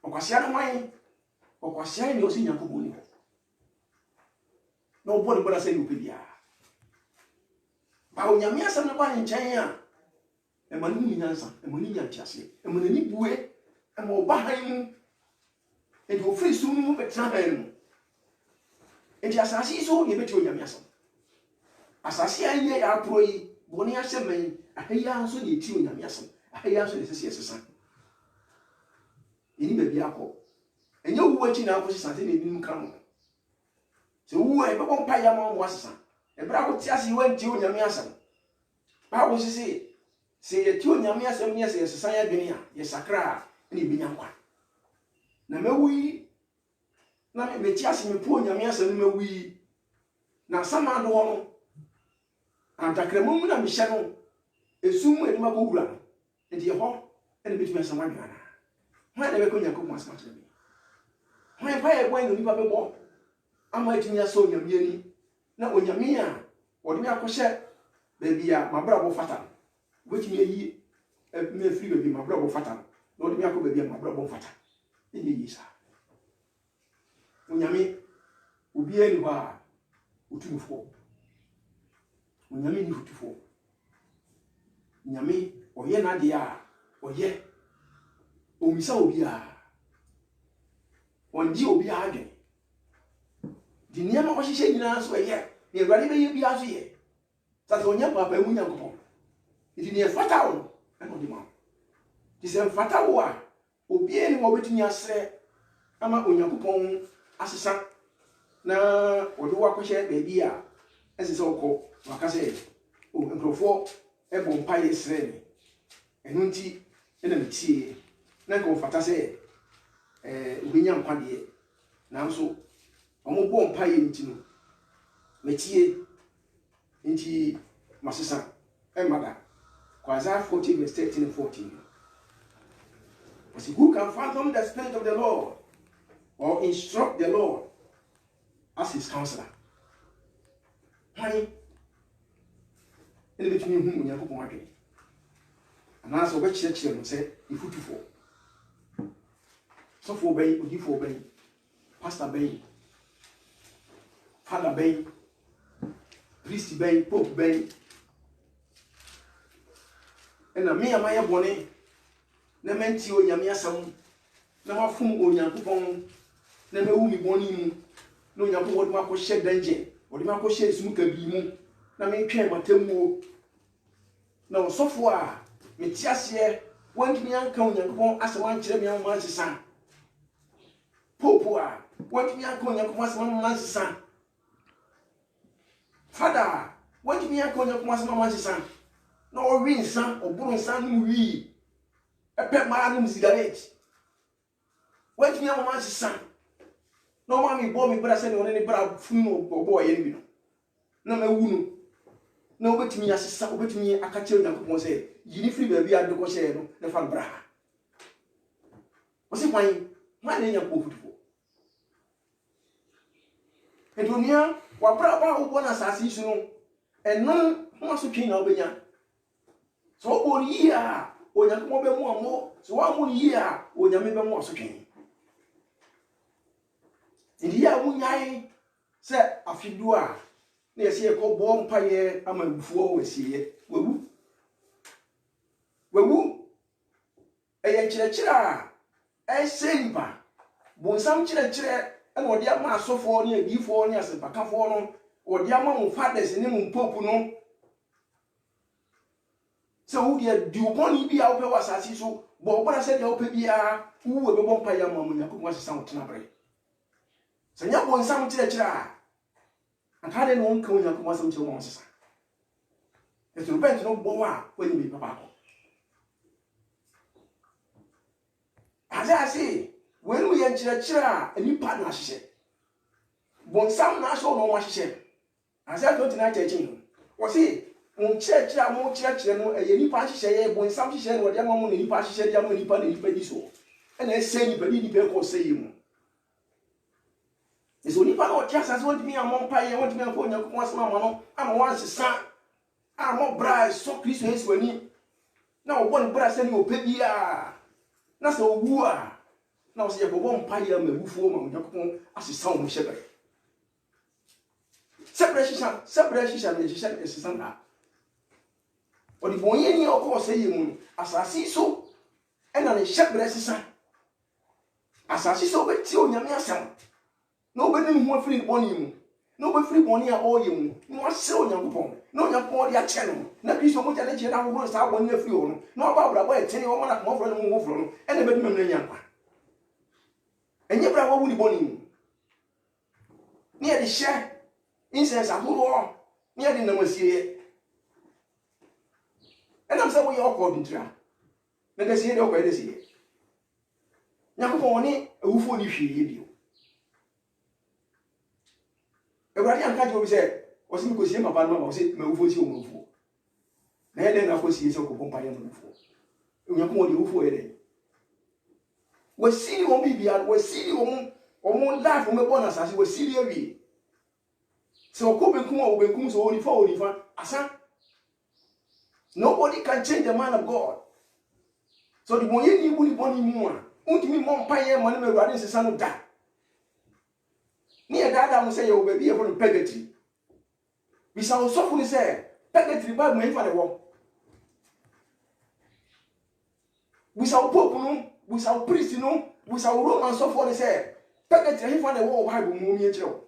Nkwasiafo no wan. Nkwasiafo ni osi nyankopon ni ho. Na obo ne bona se ni opebia. Ba onyame asam no ba nchen a. E ma ni nyansa, e ma ni ntiasie. E ma ni bue, e ma oba han mu. E do free sum mu betra han mu. E ti asasi so ye beti onyame asam. Asasi aye ya proi boni asemen ahia so de ti onyame asem ahia so de sese sesa eni bebia akọ enye wu achi na akọ sesa te na enim kan se wu e bebo mpa ya ma mo asesa e bra ko ti ase wan ti onyame asem ba wo sese se ye ti onyame asem ne se sesa ya dwene a ye sakra na ebinya nkwa na mewui na me ti ase me po onyame asem mewui na sama do ho antakremu na mihye no esum edima ko wura enti ho ene betumi asama dwana ho na be ko nyankopon asama tebe ho pa e gwan ni pa bebo ama etumi aso onyame ni na onyame a wode mi akɔhye beebi a mabra bo fata betumi ayi me free beebi mabra bo fata na wode mi akɔ beebi a mabra bo fata ene yi sa onyame obi ani ho a otumfo onyame ni futufo nyame oye na de a oye omisa obi a onji obi a adwen di niam ko hihye nyina so ye ne awurade be ye bi aso ye sase onya papa mu nyankopon di ne fata wo na no di ma di se fata wo a obi ani wo betumi asre ama onyankopon asesa na wode wa ko hye ba bi a ese se okọ waka se o nkrofo e bo mpa ye sre ni enu nti ena mtie na ko fata se obinya nkwa de na nso omo bo mpa ye nti no metie inti masesa emada Isaiah 40 verse 13 and 14. I say, who can fathom the spirit of the Lord or instruct the Lord as his counselor? Why? And between whom you have one. And as a witch children say, if you for so for bay, you for bay, Pastor Bay, Father Bay, Priest Bay, Pope Bay, and a mere Maya Bonnet, the mentio Yamia Sam, no fum or Yankupon, never umi boni, no Yapu what Marco shed danger, or the Marco shed smoker be na me twa matemu na so fo a me tiase wantumi anka onyankopon asɛm ankyerɛ me amama nsesa popo a wantumi anka onyankopon asɛm amama nsesa fada wantumi anka onyankopon asɛm amama nsesa na ɔwi nsa ɔboro nsa no wi ɛpɛ maa no cigarette wantumi amama nsesa na ɔma me bɔ me bra sɛ ne ɔne ne bra funu no ɔbɔ ɔyɛ no bi no na mawu no na obetumi asesa obetumi akachire Nyankopon sɛ yini firi baabi a dekɔ hyɛ no na fa bra wɔsi kwan ma ne Nyankopon futufo entonia wa bra ba wo bona asase so no ɛno ho aso twen na obenya so wo yi a Onyankopon bɛ mu amo so wa mu yi a Onyame bɛ mu aso twen ndi ya mu nyai sɛ afidu a na yɛsɛ yɛkɔ bɔ mpaeɛ ama abufuo wɔsieɛ wawu ɛyɛ kyerɛkyerɛ a ɛsɛ nipa bonsam kyerɛkyerɛ ɛna ɔde ama asɔfoɔ ne adiifoɔ ne asɛmpakafoɔ no ɔde ama mo fathers ne mo pope no sɛ wo deɛ di bɔne bi a wopɛ wɔ asase so bɔ ɔbɔna sɛ deɛ wopɛ biara wowu bɛbɔ mpaeɛ ama mo Nyankopɔn asesa wo tena bere sɛ nyɛ bonsam kyerɛkyerɛ a akade no nka Onyankopɔn asɛm kyerɛ wɔn sesa eto bɛnt no bɔ a wɔni bi papa ko azase wenu yɛ nkyerɛkyerɛ a nipa na ahyehyɛ bonsam na ahyɛ no wɔn ahyehyɛ azase 29 13 wɔsi wɔn kyerɛkyerɛ a wɔn kyerɛkyerɛ no ɛyɛ nipa ahyehyɛ yɛ bonsam hyehyɛ no wɔde ama mo na nipa ahyehyɛ de ama nipa na nipa di so ɛna ɛsɛ nipa di nipa kɔ sɛ yɛ mu eso nipa na ɔte asase wɔntumi amɔ mpaeɛ wɔntumi amfɔ Onyankopɔn asɛm ama no ama wansesa amɔ bra so Kristo Yesu ani na ɔbɔ ne bra sɛ ne ɔpɛ bia na sɛ ɔwu a na ɔsɛ yɛbɔbɔ mpaeɛ ama awufoɔ ma Onyankopɔn asesa wɔn hyɛ bɛrɛ sɛbrɛ hyehyɛ no yɛhyehyɛ ɛsesa na ɔde bɔnyɛ ni ɔkɔɔ sɛ yɛ mu no asase so ɛna ne hyɛ bɛrɛ sesa asase so ɔbɛtie Onyame asɛm na obɛnim ho afiri bɔne mu na obɛfiri bɔne a ɔyɛ mu na wasɛ Onyankopɔn na Onyankopɔn de akyɛ no na Kristo mo kyale kyerɛ na ahohoro saa bɔne afiri hɔ no na ɔba abrabɔ ɛtene wɔn na kɔmɔforo no mo hoforo no ɛna bɛdum na nyankwa ɛnyɛ bra wɔwu ni bɔne mu ne yɛde hyɛ incense ahoroɔ ne yɛde nam asieɛ ɛnam sɛ woyɛ ɔkɔ ntira na kɛseɛ de ɔkɔ ɛde sieɛ Nyankopɔn ɔne awufoɔ ne hwee yɛ bio Everybody anka jo bi sɛ ɔsi mi ko sie papa no ma ɔsi ma ufo si omufo na yɛ na ko sie sɛ ko pompa yɛ omufo Onyankopɔn de ufo yɛ dɛ wasiri wɔn bibia wasiri wɔn life wɔn bɔ na asase wasiri awie sɛ ɔkɔ benkum a ɔbenkum sɛ onifa asa nobody can change the man of God so the boy ni bu ni bɔni mu a untimi mɔ mpa yɛ ma ne ma Awurade nsesa no da ni edada mo say ye obabi e fo purgatory bisa wo sofo ni say purgatory ba mo ifa de wo bisa wo pope no bisa wo priest no bisa wo roman sofo ni say purgatory ifa de wo Bible mo mi enkyere wo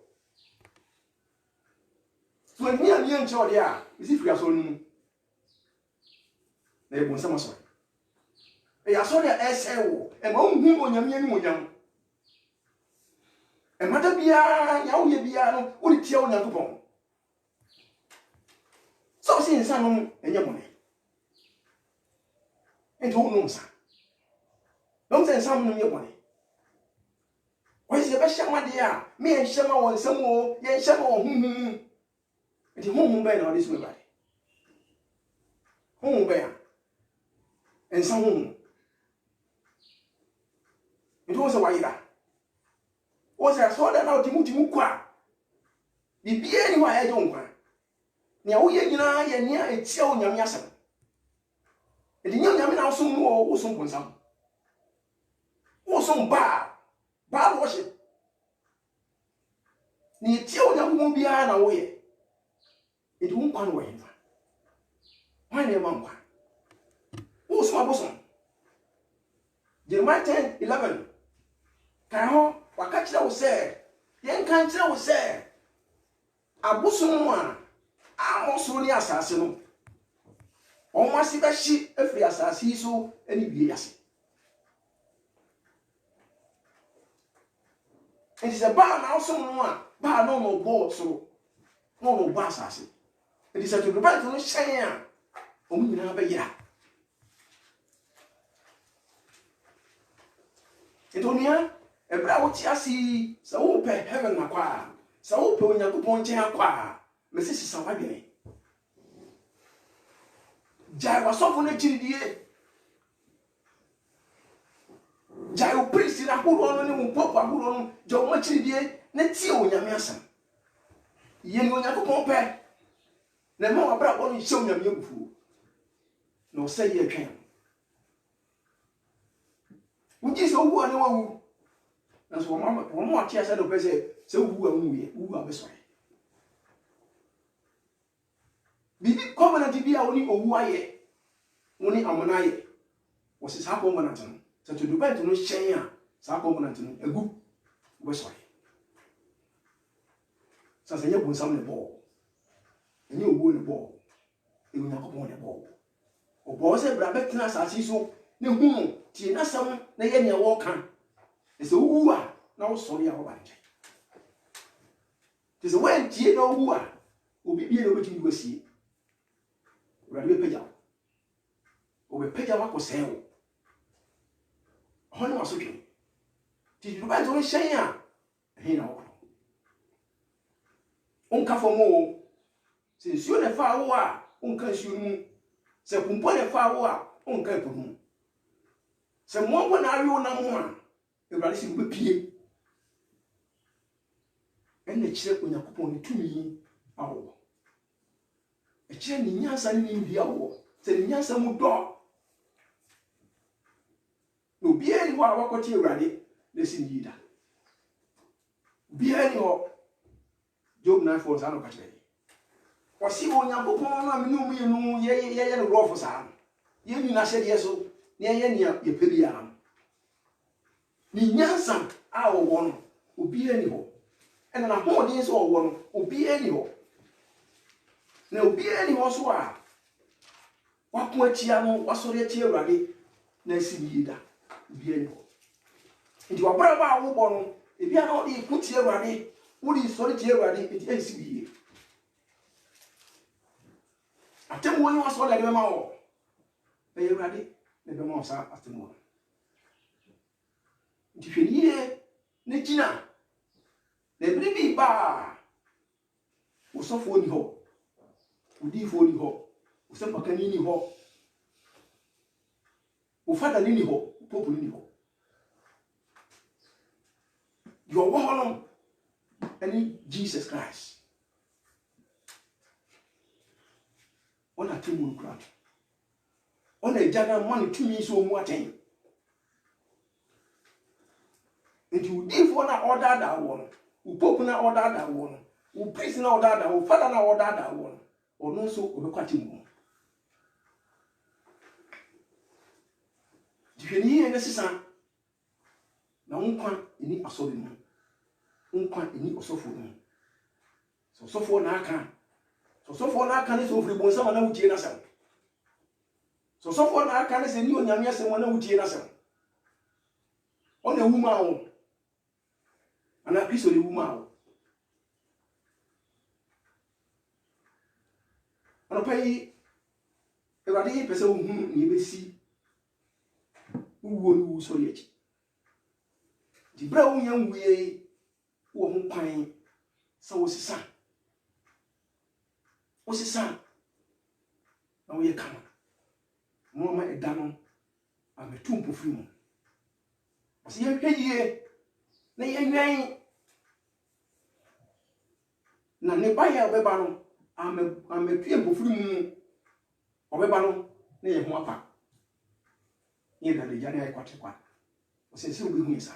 so ni an yen enkyere de a isi firi aso no na e bon sama so e aso de ese wo e ma hu Onyame ani Onyam e mata bia ya wo ye bia no wo tia Onyankopɔn so si nsa no enye bone ento wo no nsa no nsa nsa no ye bone wo se be hyɛ made a me en hyɛ ma won nsam o ye hyɛ ma won huhu Enti home be na odi so Awurade. Home be a ensa home. Enti wo se wayira. Wo se so da na otimu kwa. Bibie ni wa ya je nkwa. Nia wo ye nyina ye nia etia wo nyame asem. Enti nyame na osom mu wo som bonsam. Wo som ba worship. Ni etia wo nyame mu bia na wo ye. Enti wo nkwa no wo yenfa. Why na ma nkwa? Wo som abosom. Jeremiah 10:11. Kan ho waka kire wo se, yen kan kire wo se abosom a amosoro ni asase no. Omasi be hyi afiri asase yi so ani bie yase. Enti se ba na osom no a ba no no bo so no ba asase. Enti se to ba to no hyen a omu nyina be yira. Etonia ebra wo ti asi se wo pe heaven akwa se wo pe Onyankopon nchen akwa me se sisa wadwene. Jai wasofo na chiridie. Jai o priest na horo no ne mo pop ahoro no je o ma chiridie na tie Onyame asam. Ye ni Onyankopon pe na ma wabra bo no hye Onyame agufu. Na o se ye twen. Unji se owu ani wawu. Na so mo atia se do pe se owu amu ye, owu abesore. Bibi covenant bi a woni owu aye. Woni amona aye. Wo se sa covenant no. Se to Dubai to no hyen a sa covenant no agu obesore. Sa se nye bonsam ne bo. Enye owu ne bo. E Onyankopon ne bo. Obo se bra betena asase so ne hunu tie na sam na ye ne wo kan. E se owu a na wo sori a wo ba nje. Ti se wen tie na owu a obi bie na obetimi wasie. Urade be peja. Obe peja wa ko sewo. Hono wasotwe. Ti Dubai to hyen a he na wo. Onka fomo se nsuo ne fa wo a onka nsuo mu. Se kumpo ne fa wo a onka epo mu. Se mongo na ayo na mo a Urade si be pie. Enne kire Onyankopon ne tumi awo. E kire ni nyansa ni ndi awo. Se ni nyansa mu do. No bia ni ho a wakoti Urade na si ni da. Bia ni ho Job 9:4 sa no ka kire. Wasi Onyankopon na me no mu ye no rofo sa. Ye ni na hye de so na ye ni ye pe bia. Ni nyansa a wo no obi ani ho. Ena na ho din so wo no obi ani ho. Na obi ani ho so a wako atia no wasori atia Urade na si ni da. Obi ani ho. Ndi wabra ba wo bo no ebi a na odi kuti Urade, odi sori tie Urade eti esi biye. Atemu woni wasori la de ma wo. Be Urade na be ma sa atemu. Ndi hweniye ne gina na ebribi ba usofo ni ho, udifo ni ho, usempakani ni ho, ufada ni ho, popo ni ho. Your woman and Jesus Christ. Ona timu crowd. Ona jaga man to me so more time. And you give one order that one. U popo na order that one. U priest na order that one. Father na order that one. Or no so obekwatimu. Diheni ene sisa na unkwa ini asobi mu. Unkwa ini osofo mu. So osofo na aka. So osofo na aka ne so ofri bonsam na wutie na sam. So osofo na aka ne se ni onyame asem na wutie na sam. Ona wuma wo. Ana Kristo le wuma wo. Ana pai Urade pese wo hu ni besi uwo ni wo so yechi. Di bra wo nya wuye wo ho kwan sa wo sisa. Osisa na wo ye kama mo ma eda no ametu mpofiri mu ase ye hweyie na ye nwan na ne ba ya obeba no ametu mpofiri mu obeba no na ye ho apa ye da le jani ay kwatekwa ose se obi hu isa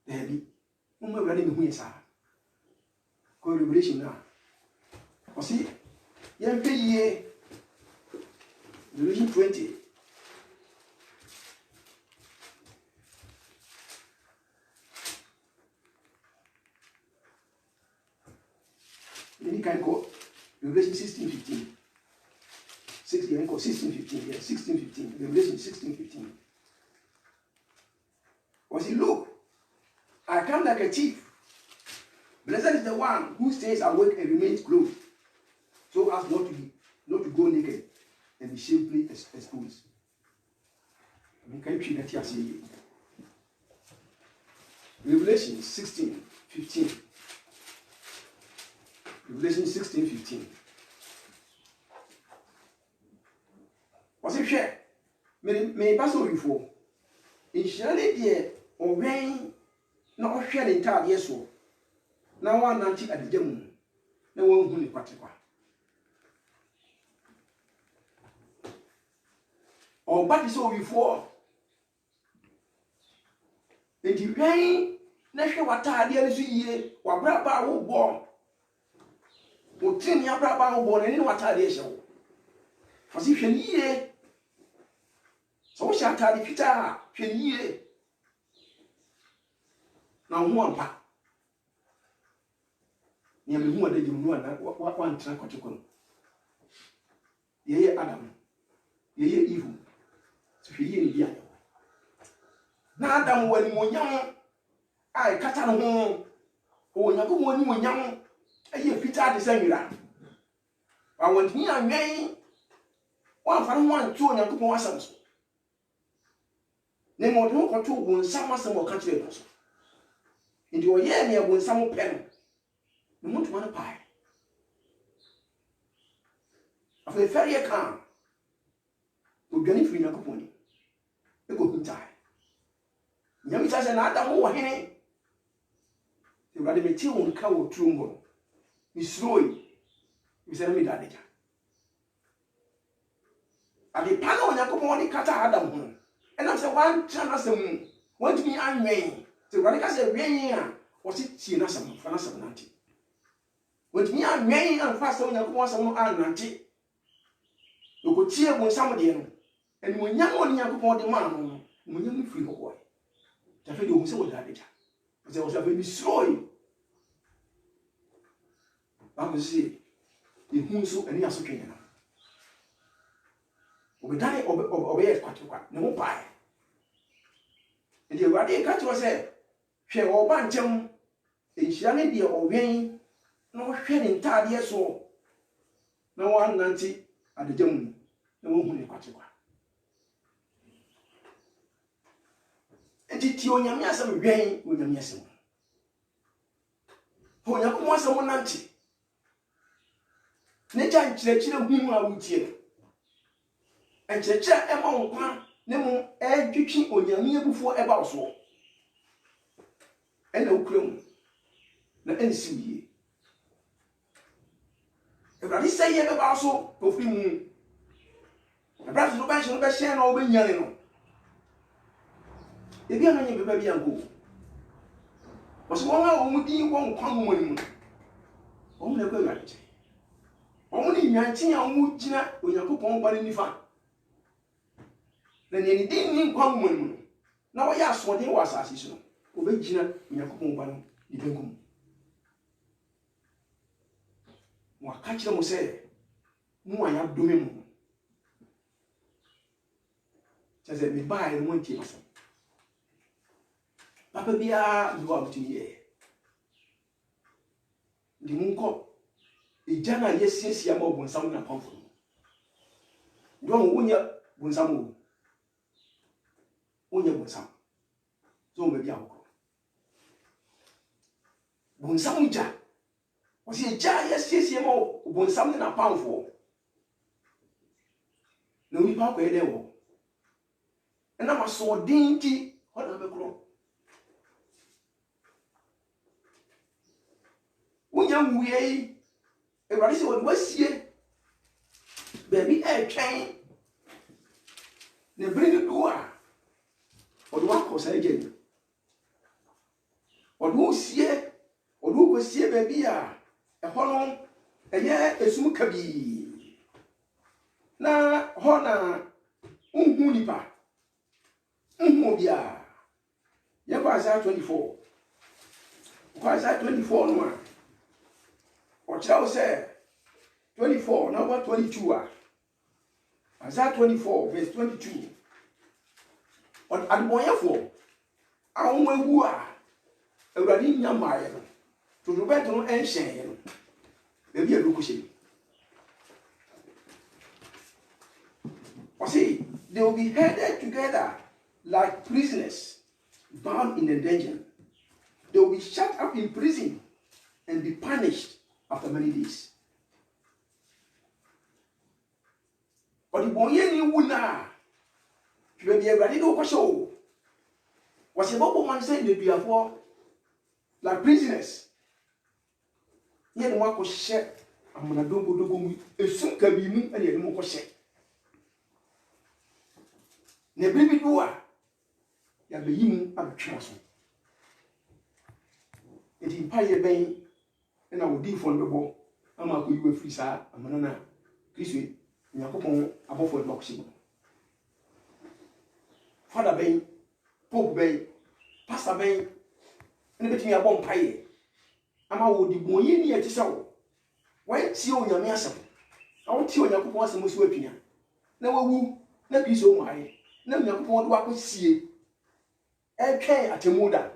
ebi mo ma wura ne hu isa ko revelation na ose ye hweyie Revelation 20. Then you can go Revelation 16:15. 16:15. Yeah, 16:15. Revelation 16:15. Was he look? I come like a thief. Blessed is the one who stays awake and remains clothed, so as not to go naked and be shamefully exposed. I mean, can you see that here? Revelation 16:15. Revelation 16:15. Was it share? May pass over before. In surely dear or rain, not sharing tard, yes, so. Now one nanti at the gem. No one who is particular. Or back is over before. The divine national water, dear, is ye, or braba who born. Or 10 year braba who born, and what are they show? For if ye, so shall tell the Peter, ye. Now one pack. Near me more than you know, what one track what you call. Ye Adam, ye evil. So he in the now Adam when you young, I cut on home. Oh, you go when you young, I hear Peter the same. I want me and me. One for one, two, and you go on some. Name or no or two when some more country. Into your year near when some pen. No want one pie. After the ferry come, we're going for your company. You go in time. Yamita said, I don't know what he the radical cow trumbo. Miss Roy, you said me that. At the panel, Yakoponi Kata Adam home. And I said, one chance the moon. Want me unrain. The radical said, rain, was it seen as some for us of Nanti? Want me unrain and fast on your was on Nanti. You could cheer when somebody, and when young one Yakopon the man, when you free boy. The fellow who said that. But there was a very slow. I will say, the Hunsu and Yasukin. We die obey a quatuka, no pie. And the Radi Catu said, she or bantam, and she only dear obeying, no shedding tard yes or no one Nancy at the Germany, no one quatuka. And it you yam rain with your yasm. For you want someone Nancy. Nature children whom I would hear. And church among one, no education on your near before about so. And no clone, no NCE. If I say about so, go free moon. A brother no bank no best share no be young. If you are not your baby and go. Was one hour would be one come when only a good right. Only 19 and would dinner when you cook on body fan. Then any didn't come when now I asked what he was as you know. Obegina in your coupon ban, the Bengum. What catch them say? No, I have doing. Says me buy and won't you? Papa Bia, you are to ye. The moon a jana yes, yes, you are more when someone come from. Don't win ya when some win ya when some. So maybe I'll go. When some jack, Was a jar, yes, more, when something a pound for. No, we park where they were. And I was so dainty, what have a grow. When young way, a rice was here, baby, a chain. They bring it to her. Or what was again? Or who see it, or who was here, baby, a hollow, a year, a smukabi. Na hona unhunipa unhobia ya kwa Isaiah 24 kwa Isaiah 24 no o chao say 24 number 22 Isaiah 24 verse 22 on admoyefo awonwu a awurade nyamaye no to do beto no enhyen no be bia dokushey. See, they will be herded together like prisoners bound in a dungeon. They will be shut up in prison and be punished after many days. But the boy you wuna, you will be a radical show. Was a bubble man said they be like prisoners. Yet one could share. I'm gonna do a soon can be moved and yet more share. Ne bibi duwa ya be yimu abetwa so enti mpaye ben na wodi fon bebo ama ko yiwe free sa amana na Kristo nyakopon abofo e bakoshi father ben pope ben pastor ben ne betimi abon mpaye ama wodi bonye ni eti sawo wan ti o nyame asem awo ti o nyakopon asem so atwia na wawu na Kristo mu haye na nyakopon do akosie e twen atemuda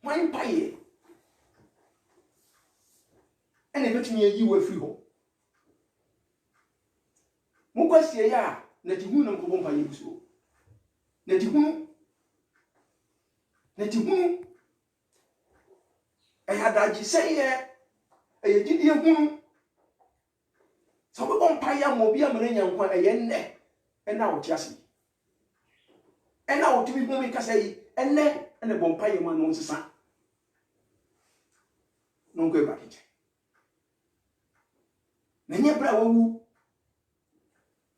wan paye ene betumi ayi wa free ho mu kwasie ya na tihunu na mkobon paye buso na tihunu e hadaji seye e gidie hunu so be bon paye mo bia mene nyankwa e ye nne e na wo tiase ena otimi hu mi kasa yi ene bompa ye ma no nsesa no nkwe ba kije na nye bra wawu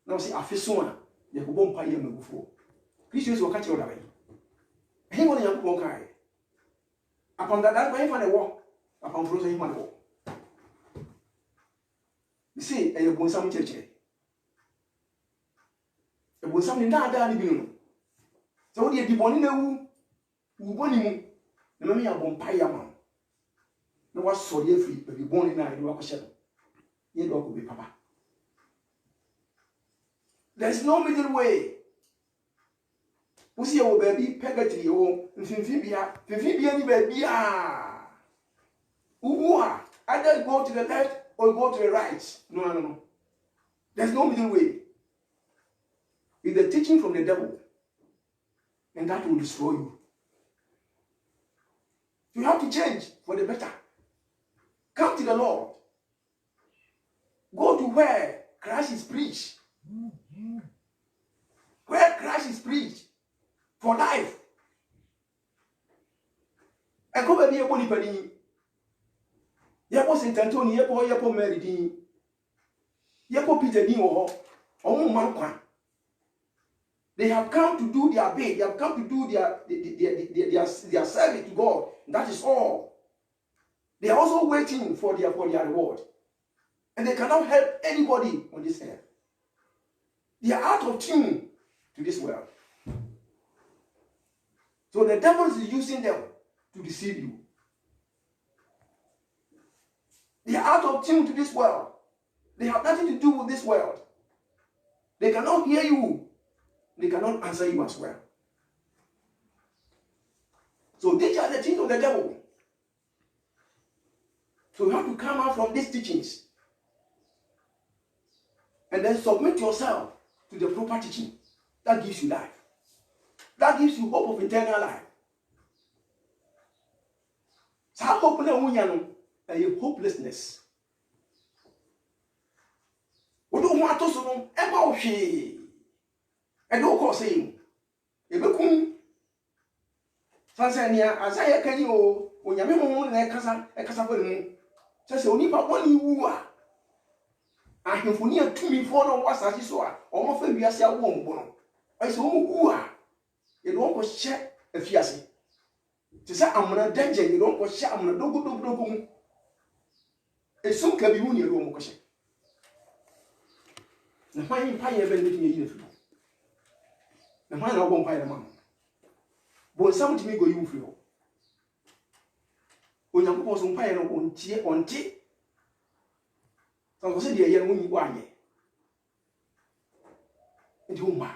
na si afeso a ye ko bompa ye magufo Kristo Yesu waka kire odabe ehe wona yanko bon kai apam dada ko fa ne wo apam fro so yi ma ne wo bisi e bon sam cheche e bon sam ni da ni binu so wodi di boni na wu boni mu na mami ya bon pai ama na waso ye free be boni na ni wakoshe ye do ko be papa. There's no middle way. Usi ya wo baby purgatory wo mfimfim bia ni baby a uwa either go to the left or go to the right. No. There's no middle way. It's the teaching from the devil. And that will destroy you. You have to change for the better. Come to the Lord. Go to where Christ is preached. Where Christ is preached for life. And come be a body penny. Yepo Saint Anthony, yepo Mary Dean. Yepo Peter Dean or man. They have come to do their bit. They have come to do their service to God. That is all. They are also waiting for their reward. And they cannot help anybody on this earth. They are out of tune to this world. So the devil is using them to deceive you. They are out of tune to this world. They have nothing to do with this world. They cannot hear you. They cannot answer you as well. So these are the things of the devil. So you have to come out from these teachings and then submit yourself to the proper teaching that gives you life. That gives you hope of eternal life. So hope no a hopelessness. ho ato so no eba wo hwe e do ko sei e bekum Tanzania azaya kani o onyame ho na ekasa fa mu se onipa boni wu a ahemfoni atumi fo no wasase so a omo fa wiase awo mbo no ai se omo wu a e do ko hye afiase te sa amuna danger e do ko hye amuna dogo mu esum ka bi mu ne do mo ko hye na hwan pa ye be ne tumi yi na na hwan na obo pa ye ma bo sam timi go yi firi ho onyankopon so mpa ye no ontie so se de ye no nyi kwa anye ndi umba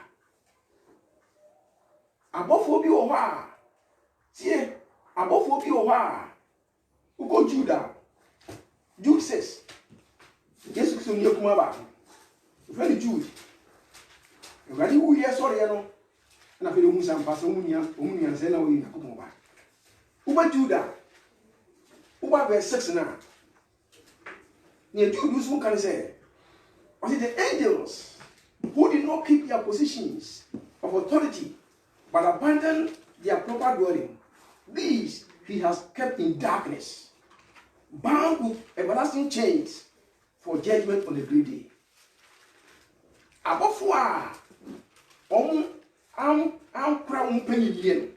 abofo bi wo ha tie abofo bi wo ha uko Juda Jude says Yesu Kristo ni kuma ba very Jude ngadi wu ye sori ye no na fe mu sam paso omunia se na wo yi nakopon ba uba Juda uba verse 6 na near Jude who can say, was it the angels who did not keep their positions of authority but abandoned their proper dwelling? These he has kept in darkness, bound with everlasting chains for judgment on the great day. Abofwa am crown penny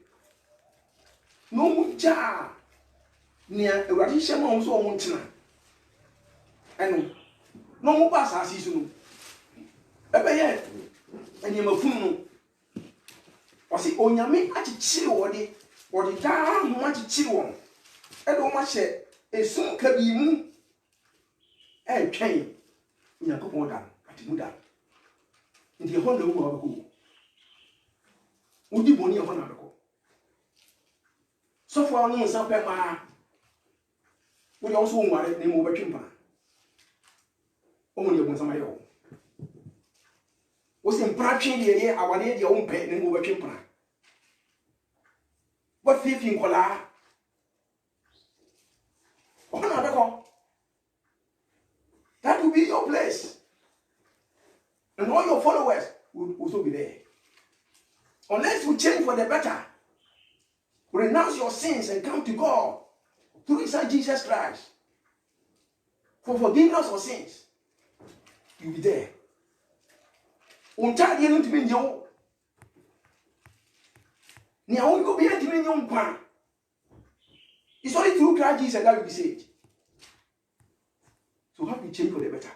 no muja near a radisha on so mountain. And no more pass as season. Ebe ye, and you mafunu. Was it onyame ati chill or the down much chill one? And oh much a soon can be moon and chain in a couple down at Muda. In the whole of who would you money of another? So far, no some pepper would also want it name over chimpa. Only one some yo. Was in Prachi the year our lady own pet and over chimpa. What thief in Cola? That will be your place. And all your followers will also be there. Unless you change for the better, renounce your sins and come to God through His Son Jesus Christ for forgiveness of sins. You'll be there. Until you don't mean you. Now you be able to mean you. It's only through Christ Jesus that will be saved. So have to change for the better.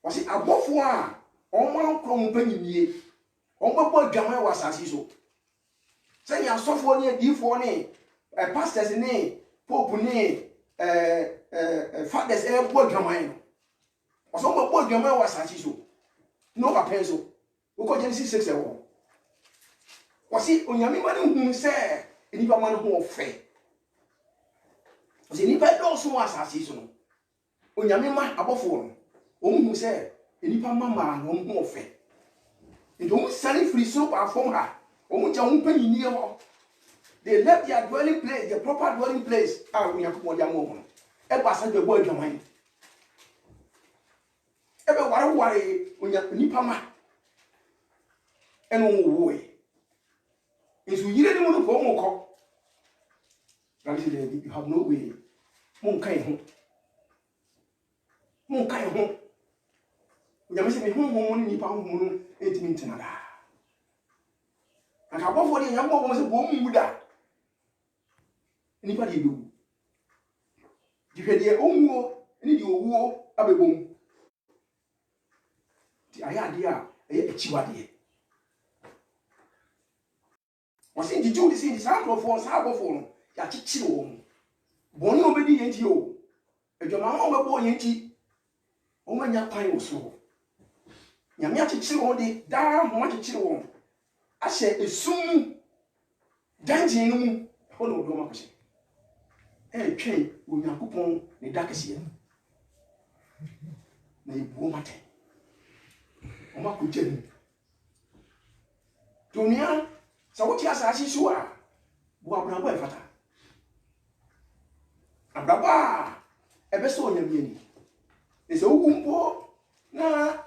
Was it above one? One company, one boy Jamaica was as so. Say you are software near D4 a pastor's name, Pope name, father's air boy Jamaica. Or some boy Jamaica was as so. No pencil. We call Genesis 6 a war. Was it on Yamimani who said, and if a man who fair? Was it Nipa also was as season? On Yamima above one, who said, and if a mamma no more fair. And don't sell free soap are from her. Almost a penny near her. They left their dwelling place, their proper dwelling place. Ah, we have one young woman. Ever said the word your mind. Ever worry when you Nipama and on way. Is we didn't want to go more. You have no way. Monkai home. Monkai home. We are missing home Nipa home 8 minutes. And above for the young woman was a woman with that. Anybody do? You had your own war, and you war, a boom. The idea, a chiwadi. Was in the Judas in the sample for Sabophone, Yachichi. Bonnie obedient you. A Jamama boy ain't oh, my young pine was so. Yamiachi all the damn much chill. I said, a soon dancing. Hold on, democracy. And train with your coupon the darkest year. Nay, woman. Oma could tell me. Tonia, so what yes, as you are. Wabra fata. Abraba, a beso in your mini. It's a wumpo na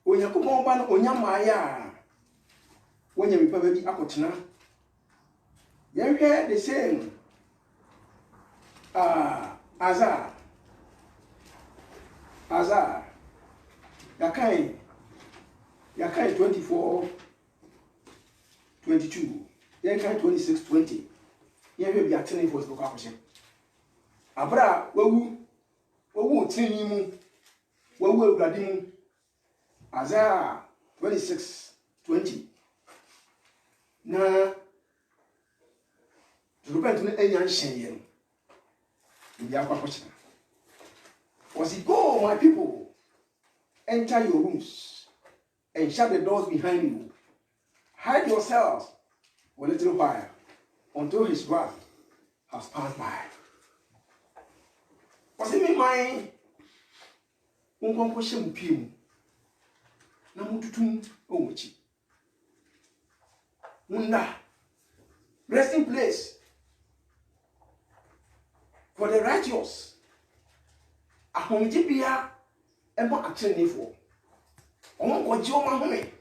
onyankopon ba no onyamaya when you baby akotena. You hear the same Azar Yakai 24 22 Yakai 26 20 you hear be attending for book akwose abra wawu tini mu wawu awurade mu Azar 26 20 na repent no enyan hyenye no bi akwakwachina was it go my people enter your rooms and shut the doors behind you hide yourselves for a little while until his wrath has passed by. Was it me my unkonko shemu pimu na mututum omuchi munda resting place for the righteous. Ahomjibia emo atrenefo. Omo koji oma home.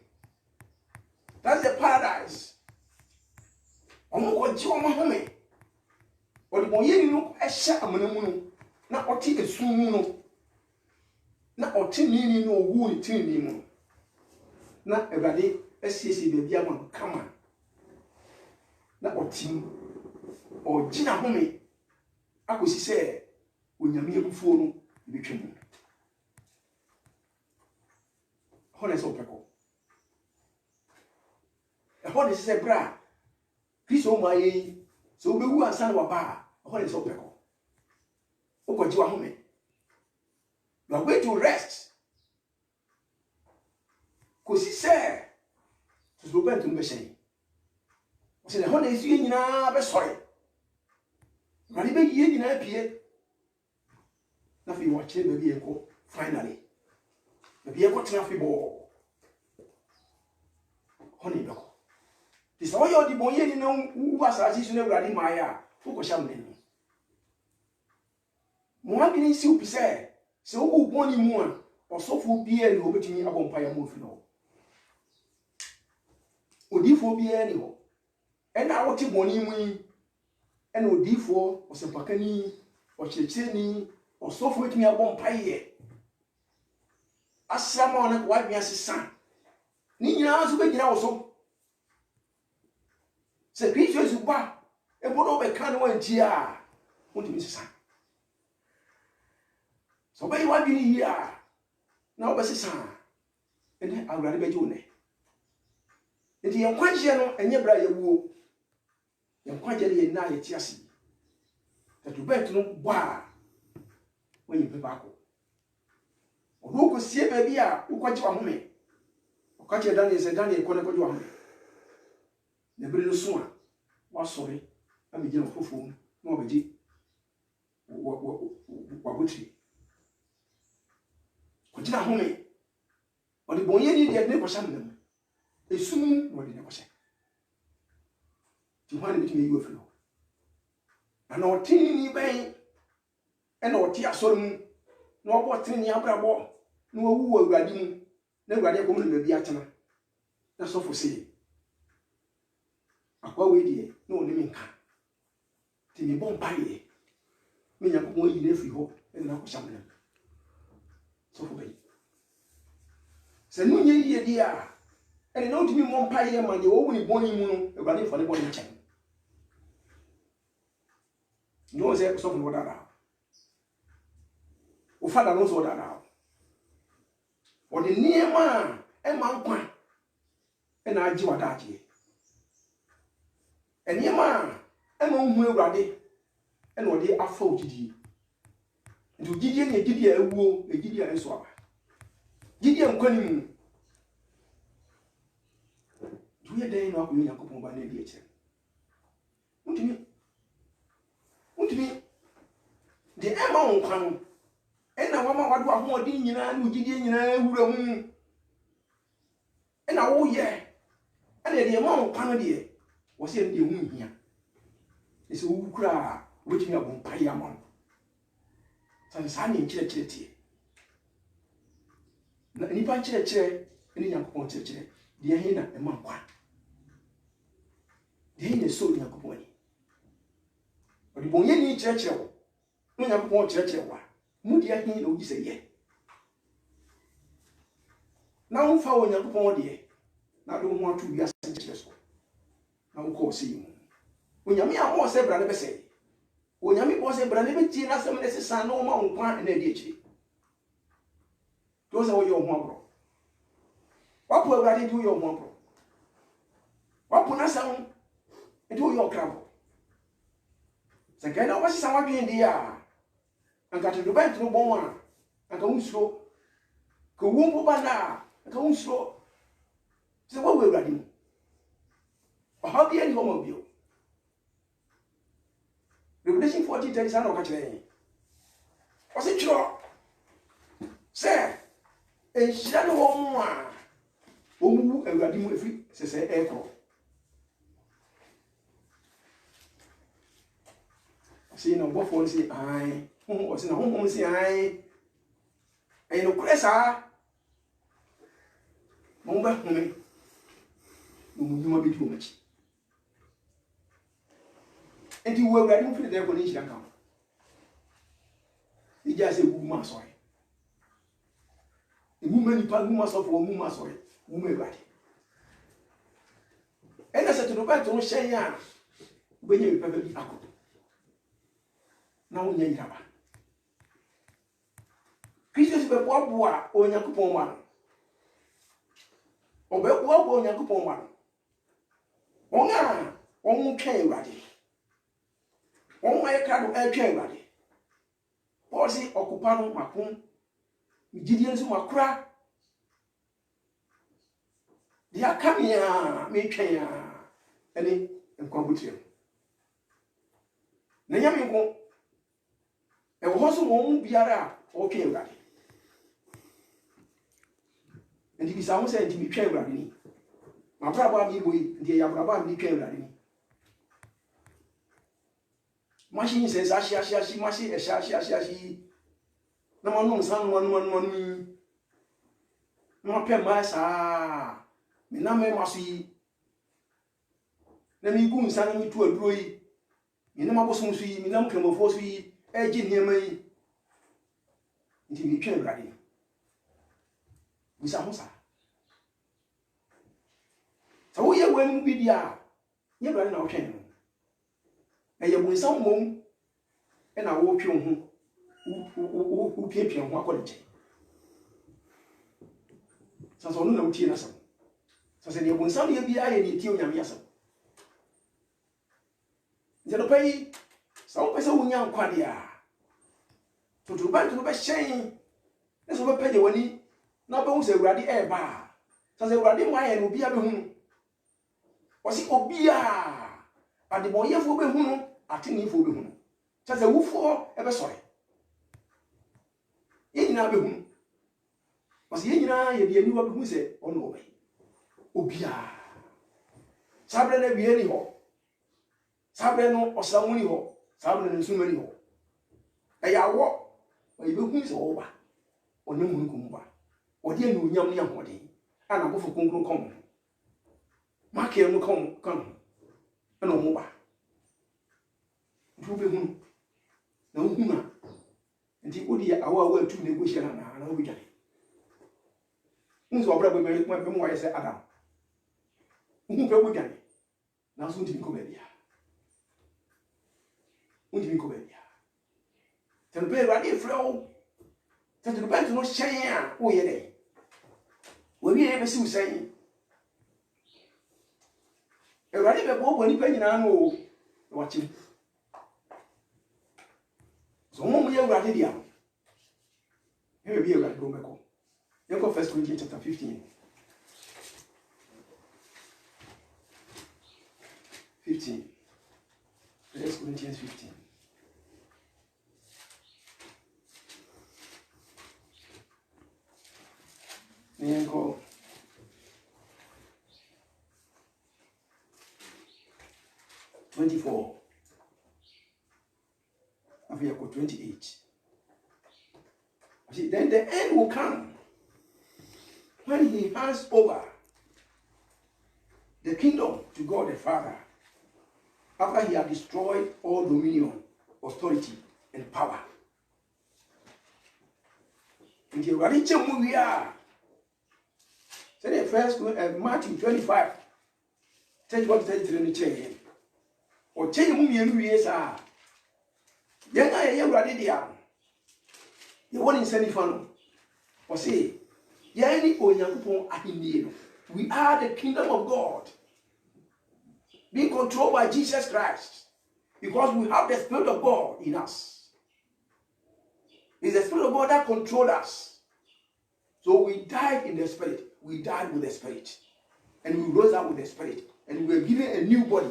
That's the paradise. Omo koji oma home. Odi boye no ehya amanemu no na oti esum no na oti nini no owu ni tinni mu na Ewurade asiesi bebia ma kama na oti ogina home akosi se onyame abufuo no betwem hone so peko hone se bra Kristo ma yi so obewu ansa na waba hone so peko okoji wa home you are going to rest kosi se so obentu mbehye o se hone isi nyina be sori Mali be yie nyina pie na fi wache be enko finally be enko tena fi bo honi beko this all your di bonye ni no wu asasi su na Ewurade maya foko sham ni mo adini si upise se wo boni mu a osofo bia ni obetimi abompa ya mo fi no odifo bia ni ho ena woti boni mu ena odifo osempakani ochecheni osofo betimi abompa ye asama ona kwa bia sesa ni nyina so be gina wo so se Kristo Yesu ba ebodo be kan wo anti a wotimi sesa so be wa bi ni ya na wo be sesa ene Awurade be jone enti yen kwanje no enye bra ye wuo yen kwanje ye na ye ti ase that bet no gba when you ba ko odo ko sie ba bi a ukwaje wa home okache Daniel se Daniel ko na kwaje wa home na bere no so a wa sori ami je no fofo na obeji wa butri ko jina home odi bonye ni de ne ko shamna esum no de ne ko sha ti hwane bitime yiwo filo ana otini ben ena oti asoro mu na obo tini abrabo na owu Awurade mu na Awurade ko mu na bi atena na sofo se akwa we die na oni minka ti mi bon paye me Yakobon yi na fi ho na ko shamna sofo be se nu nye yi dia ene na otimi mon paye ma de owu ni boni mu no Awurade fa ne boni chen no se sofo no dada o fada no so dada o de niema e man kwan e na agi wadaje e niema e ma hu Awurade e na o de afa ogidi nti ogidi ne gidi a ewuo e gidi a enso aba gidi am kwani mu duye den no akonya Yakobon ba na di eche untimi de ema won kwan ena wama wadu ahodi nyina na ogidi nyina wura mu ena wo ye ena de ema won kwan de wo se de hu hia ese wo kura wotimi abon pai amon san san ni kire tie Na nipa kyerɛkyerɛ ne Nyankopɔn kyerɛkyerɛ deɛ he na ɛma nkwa. Deɛ he na so Nyankopɔn ani. Ɔde bɔnyɛ ni kyerɛkyerɛ wo. Na Nyankopɔn kyerɛkyerɛ wo. Mu deɛ he na ogi sɛ yɛ. Na wo fa wo Nyankopɔn deɛ na do ho ato wiase kyerɛ so. Na wo kɔ se yi. Onyame a wo sɛ bra ne bɛsɛ. Onyame bɔ sɛ bra ne bɛtie na asɛm ne sesa na wo ma wo nkwa na adi akyiri. Those are your home. What will I do your mom? What will I sound? And do your crab? The kind of what's someone in the air and got to the bank to one and go slow. Go womb banana and go slow. So what will I do? Or how be any home of you? Revelation 14 tells us what you're was it true? Sir. And shadow one. Omu Awurade mu efiri sese ekro. See no go for say ai. O se na honhom say ai. E no kresa. Mo ba home. Mo nyuma bi tu machi. Enti wo Awurade mu firi de ko ni hira kan. Ija se wu ma so. Muma nipa muma so for muma so muma Awurade. Ena se to ba to hyen a ubenye mi papa bi akọ. Na wo nya yiraba. Kristo be boaboa Onyankopɔn ma no. Obe boaboa Onyankopɔn ma no. Wonga won twa Awurade. Won ma yekra do atwa Awurade. Paul si okupa no makon Gideon so makura. Dia kamia me twen a ene nkwa butrem. Na nyame nko e wo so mo biara o twen Awurade. Ndi bisa ho se ndi mi twen Awurade ni. Ma brabo mi boyi ndi ya brabo mi twen Awurade ni. Machine se sa shi machine e shi na manu san manu no pe ma sa me na me maso yi na mi gu nsan mi tu aduro yi me na mabosom so yi me na mkramofo so yi e gi niam yi nti mi twen Awurade bisa ho sa wo ye wenu bi dia ye Awurade na wo twen no e ye bu nsan mom e na wo twen ho u piepie ho akọ nche sasa onu na utie na sam sasa ne bonsan ye bia ye ne tie onyame asam nze no pai sa wo pese wonya nkwa dia tutu ban tu be hyen ne so be pege wani na be hu se Awurade e ba sasa Awurade mo aye no bia be hu osi obia ade mo yefo be hu no ateni fo be hu sasa wufo e be sore yina be hu parce yina ye de aniwa be hu se ono obe obia sabre na wie ni ho sabre no osamuni ho sabre no nsumani ho eya wo o ye be hu se wo ba onu mu nkum ba o de anu nyam ne ahode ana bofo konkron kom ma ke mu kom kan ana mu ba du be hu na hu na nti odi awa atu negotiate na obi dwane unzo obra be mo waye se Adam hu pe dwane na so ntimi ko bia ntimi ko bia tan be Awurade frɛw tan do bantu no hyen a wo ye de wo wi e be si usan Awurade be bo ni pa nyina no wa chi so mo ye Awurade dia here be Awurade go meko you go 1 Corinthians chapter 15 1 Corinthians 15 and go 24 after you go 28. See, then the end will come. when he hands over the kingdom to God the Father, after he had destroyed all dominion, authority, and power. In the Radical movie, say the first Matthew 25, 31 to 33 in the chain. Or change movie and years are. Then I am ready there. You want to send it for or say, Yanni or Yankupon Ahimino. We are the kingdom of God, being controlled by Jesus Christ, because we have the Spirit of God in us. It's the Spirit of God that controls us. So we died in the Spirit. We died with the Spirit. And we rose up with the Spirit. And we were given a new body,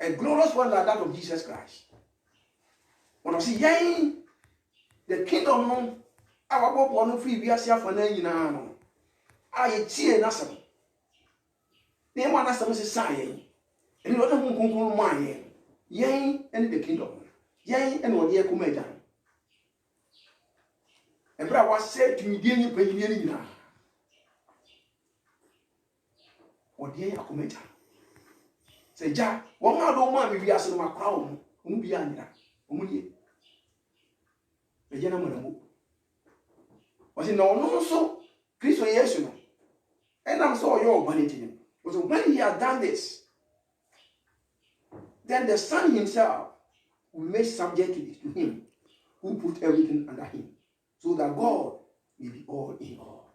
a glorious one like that of Jesus Christ. When I say, yay, the kingdom, our Bob one free, we are for nine. I see an awesome. Name one awesome is saying, and you don't conclude mine. Yea, and the kingdom. Yea, and what ye come down. And brother was said to me, dear, you pay me now. What ye are come down. Say, Jack, one more don't mind me, asking my crown, won't be under. Only the gentleman was in no so, Christ, yes, you know. And I'm so your vanity. But when he has done this, then the Son himself will make subject to him who put everything under him, so that God may be all in all.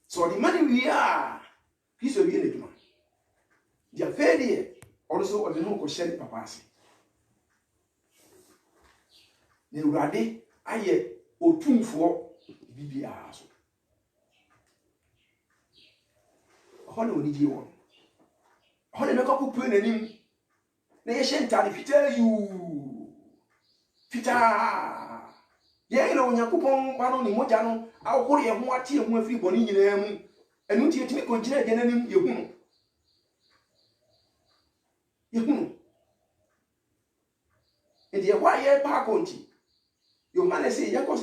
So the money we are, Christ will be in the man. They are failure also of the no question papasi. The Rade, I or two for BBR. Honor did you want? Honor make up put in him. Nation tell you. Fita. You know, Yakupon, one on the Mojano, I'll call you more tea and more free bonny in them. And don't you take continue again, you. In the Hawaii Park County, your man say, Yakos,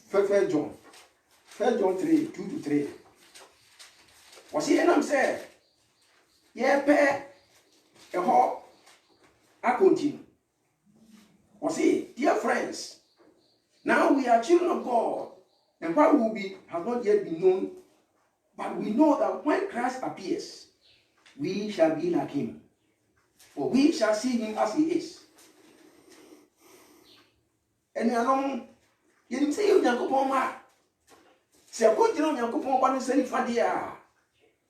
First John 3, 2 to 3. Was he and I'm said, yeah, pay a hawk, I continue. Was he, dear friends, now we are children of God, and what will be has not yet been known, but we know that when Christ appears, we shall be like him, for we shall see him as he is. And you didn't say you don't go home. Say, I put you on your coupon one and send it for the air.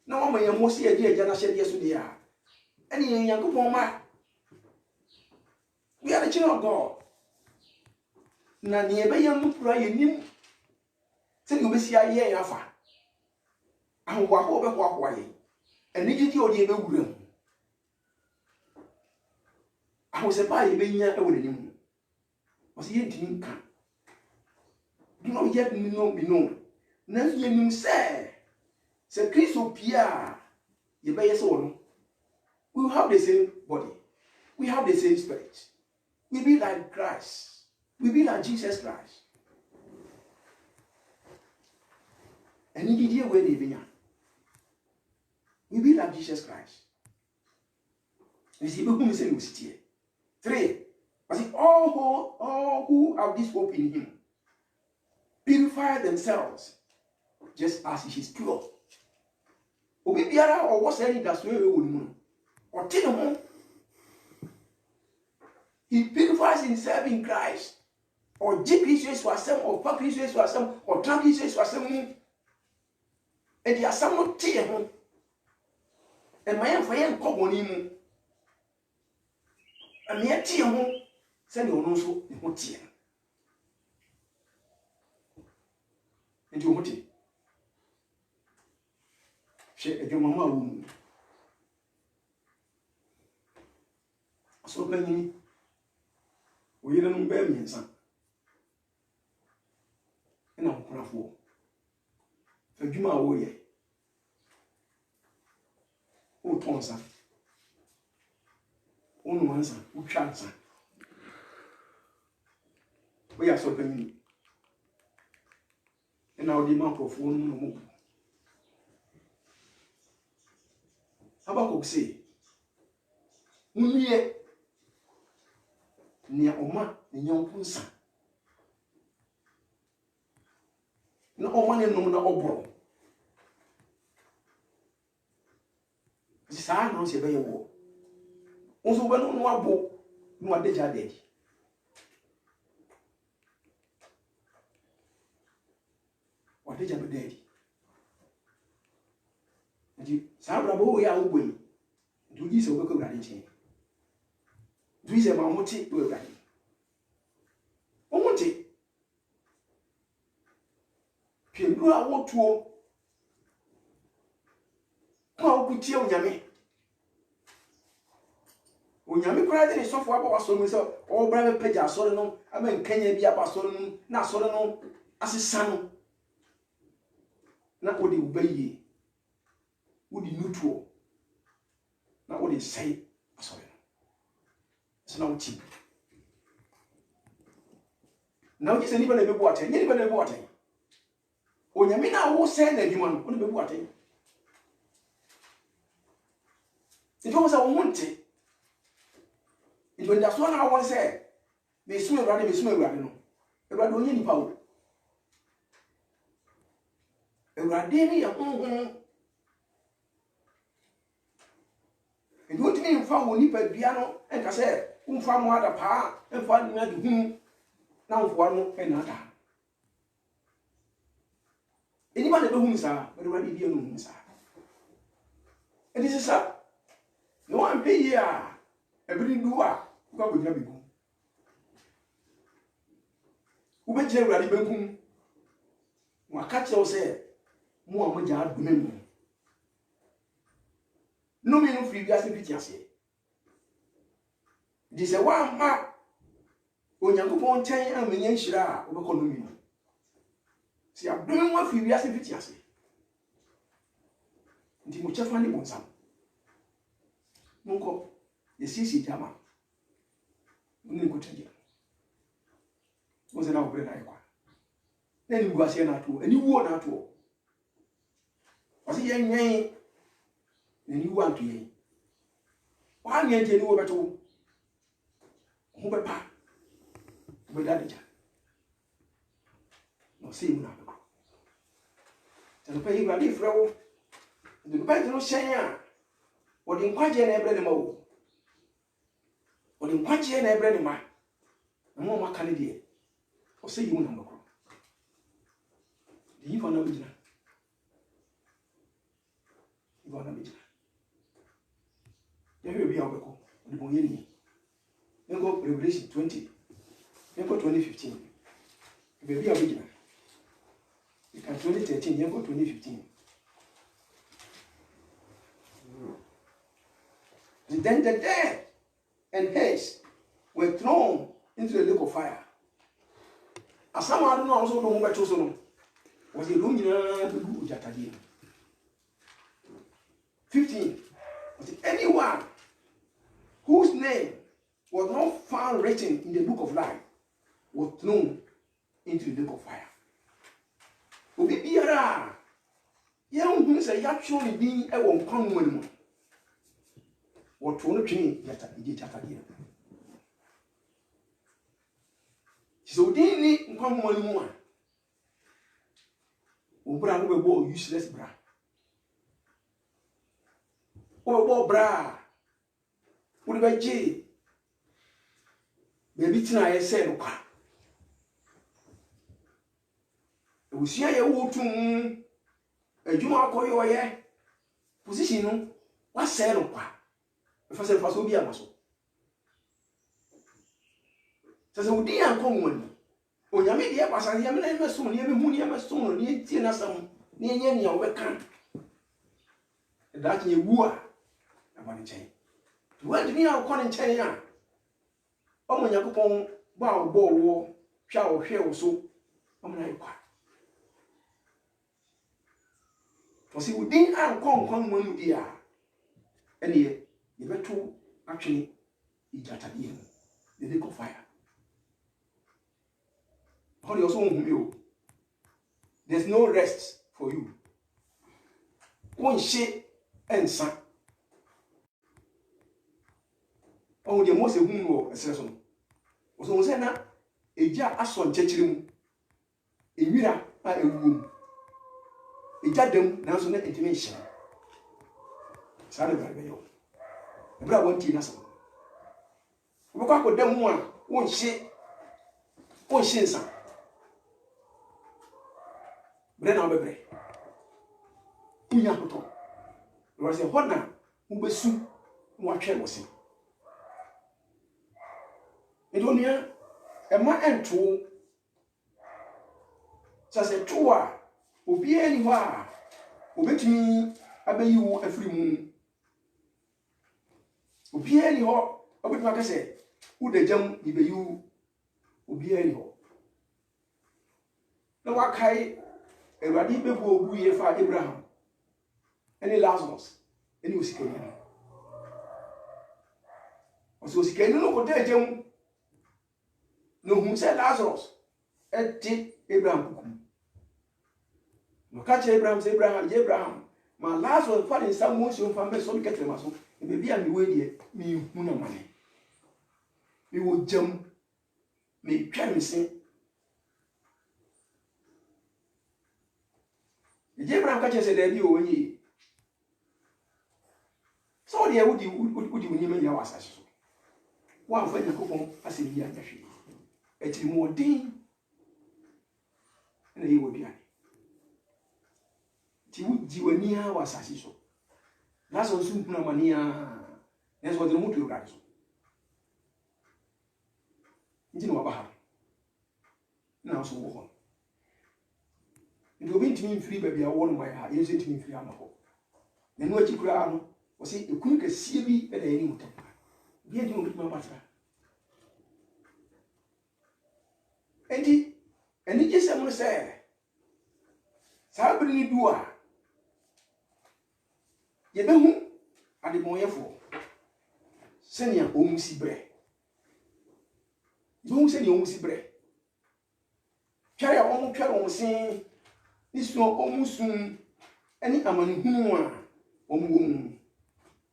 No one may almost see a dear Jana said yesterday. And in your coupon, we are the children of God. Na near young pray in him. Say you will see a year after. And walk over walkway. And need you the room. I was a buy being here with him. Was he in camp? Do not yet know be known. Now you say, Christo Pierre, you bear so. We have the same body. We have the same spirit. We be like Christ. We be like Jesus Christ. And he did where they be. We be like Jesus Christ. And see whom is in here. 3. I say all who have this hope in him purify themselves just as he is pure. Obi biara or what's any that's where we will know. Or tell him he purifies himself in Christ. Or Jesus was some, or Papa Jesus was some, or Trump Jesus was some. And they are somewhat tear home. And my young friend come on him. And me tear home. Send you also the whole tear. And you want it. She a your mama woman. So many. We don't bear me, son. And I'm going to fall. For you, my way. Oh, Tonsa. Oh, no answer. Who chance? We are so many. and our microphone no more. Habakkuk say, Munye near Oma, the young punsa. No Oma no na obro. This I know say by war. Also, when no abo, no adeja dead. What did you have dead? And you Sabrabo ya away. Do you say work of chain? Do you say Mamoti will rally? Omonti Pimura walk to how could you yammy? When Yammy cried in software was so myself, all brother Peja Solomon, I mean, Kenya be a Solomon, not Solomon as his son. Not what they obey ye. Would you neutral? Not what they say. Sorry. It's not cheap. Now, just anybody be watching, anybody be watching. When you mean I will send anyone, wouldn't be watching. It was a wanted. It was just 1 hour said, they swim around me, swim around. About only any power. Radini, and what do you mean for when you pay piano and I said, from what a pa and finding out whom now for one another. Anybody know whom is but already be whom is and this is a no one pay here. Every doer, what would you be? Who bet you already been whom? What catch you say? More money are doing. No mean free gas in Pitias. This is a 1 mark. When you go on 10 and million shira over economy. See, I'm doing one free gas in Pitias. The much funny one some. Monko, the CC Jama. Only good to you. Was an outbreak like one. Then you go say not to, and you won't not to. Was it young? Then you want to ye. Why can't you know about you? Who be pa? But that no see you now. The pay ready for the bed no share. What in quite an every mo? What in quite an every man? No more Canadian. Or say you number. Do you want to be? You want to be? There will be our book. The Boyeni. Then go Revelation 20. Then go 2015. It will be original. You can 2013, then go 2015. Then the dead and heads were thrown into the lake of fire. As someone who also know what to was the room 15. Anyone whose name was not found written in the book of life was thrown into the lake of fire. Obi biara, young who say actually being a one common or to no train yet again. So they need common one. Ubra no be useless bra. O bra. What be J? Baby tina I say no kwa. We see a wotum adwuma akoyo ye position no wa say no kwa. If I say for so be amaso. Sase odi anko nwani. Onyame de kwasa ye me na me so ne me hu ne me so no ne tie na sam ne enye ne wo beka. That ye wu a abani chen. To want me akọ ne chen ya. Omo Yakopon ba wo wo hwa wo hwe wo so. Omo na ikwa. Osi odi anko nwanu di a. Ene ye beto atwe ijatade no. The lake of fire. How do you also want you? There's no rest for you. One shit and son. Oh, the most whom were a season. Was on Sena, a jar as on Chechim, a mirror, a room, a jadum, now so net intimation. Sada Barbayo. The brother won't tea us. We got with them one shit, son. Then I'll be brave. Uyapoto. There was a honor who was soon what chair was in. It only a man and two. Such a tour will be anywhere. Will bet me, I bet you every moon. Will be anyhow. I would like I say, who the jump, if you will be anyhow. No, what kind a radical will be for Abraham. Any Lazarus, any was sick. Also, sick, no, what they jump. No, who said Lazarus? Et Abraham. No catch Abraham. My Lazarus fell in some motion from my son get them as well. Maybe I'm waiting, me, no money. We will jump, me, try me say. The Abraham catches a debut over ye. So, dear, would you name your assassin? One for the coupon as in the other. It's more dean, and he would be. Tiwujiwania was assassin. That's also Mania. That's what the motor rides. You know about her. Now, so on. It will be to me free, baby. I want my heart. You say to me free, I'm a hope. Then what you crown was it, you couldn't see me at any time. Be a deal with my matter. And it just someone say, Sabri Dua. You know who? And the more for send your own see bread. You won't send your own see bread. Carry your own carry on saying this no almost soon any among whom one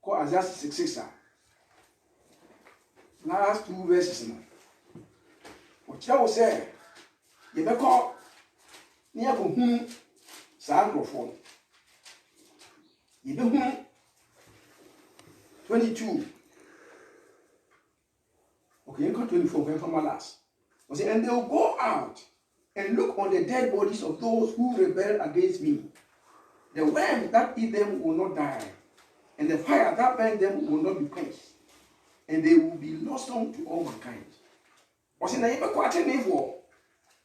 call as just 6 last 2 verses. What I will say, you better call near whom Sagrofon. You know 22. Okay, 24, from my last. And they will go out and look on the dead bodies of those who rebel against me. The worm that eat them will not die, and the fire that burns them will not be quenched, and they will be lost unto all mankind. Was in the ever quarter neighbor.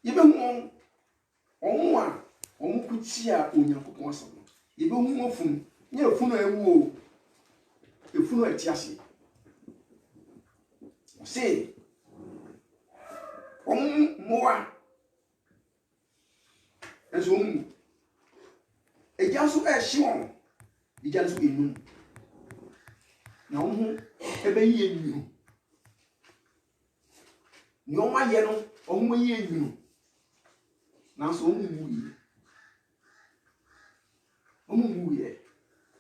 Even one could see a unyakupon. Even one from near Funo a Funo at Yassi. Say, more as a Jansu as Shimon, the Jansu in no, a baby you. No, my yellow, only you. Now, so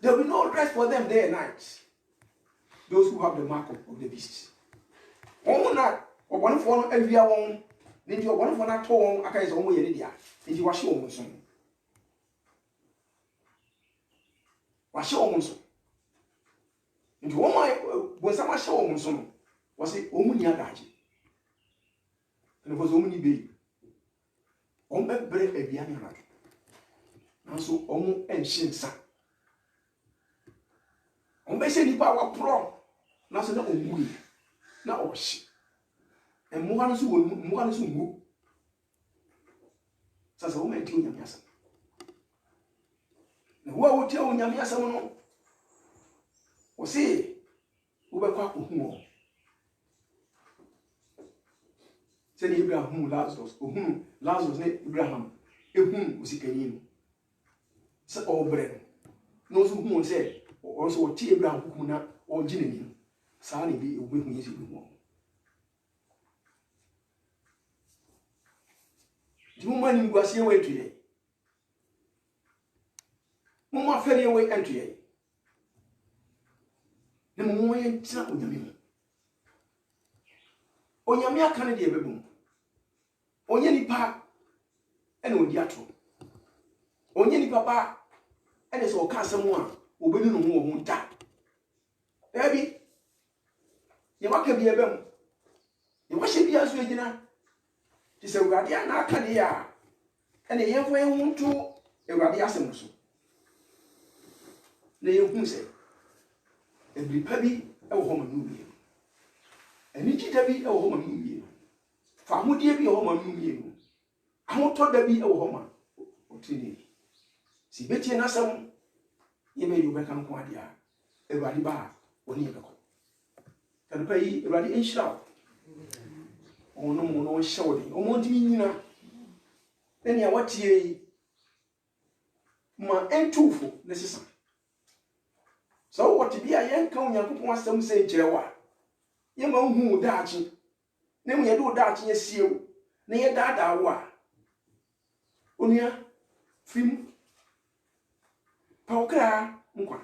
there will be no rest for them day and night. Those who have the mark of the beast. One for every one, then you are one for that tone, I can only an idiot, and you are sure soon. Was sure soon. And one my was a show soon, was it only a daji? And it was only baby. On that bread a piano. Now so almost and shin. On basically power pro. Now so no we. Now or she. And more soon move. Says a woman to Yamiasa. Now what would tell Yamiasa no? Or say, who were quite whom? Said Abraham whom Lazarus, or whom Lazarus named Abraham, whom was he came. So all bread. No, who said, or also T. Abraham who not or Jinny. Sally be with me. The woman was here today. ye we ento ye ne mo ye ntina onyame mu onyame aka ne de bebum onye nipa ene odi ato onye nipa ba ene so ka asem a obedi no ho wo nta ebi ye waka bi ebem ye wahye bi aso agina ti se urade ana aka ne ya ene ye fo ye ho nto urade asem so na ye hu se ebri pa bi e wo ho ma nu bi eni kita bi e wo ho ma nu bi fa hodie bi e wo ho ma nu bi ahoto da bi e wo ho ma otini si betie na asem ye me yu be kan ko ade a urade ba oni ye beko kan pa yi urade enhira ono mo no hyewde o mo ntimi nyina na ne awatie yi ma entufo ne sesa so what bi a yen kan Yakobon asem se nkirewa ye ma hu daachi ne mu ye do daachi ye siew ne ye daada wo a onia fim pa okra nkwa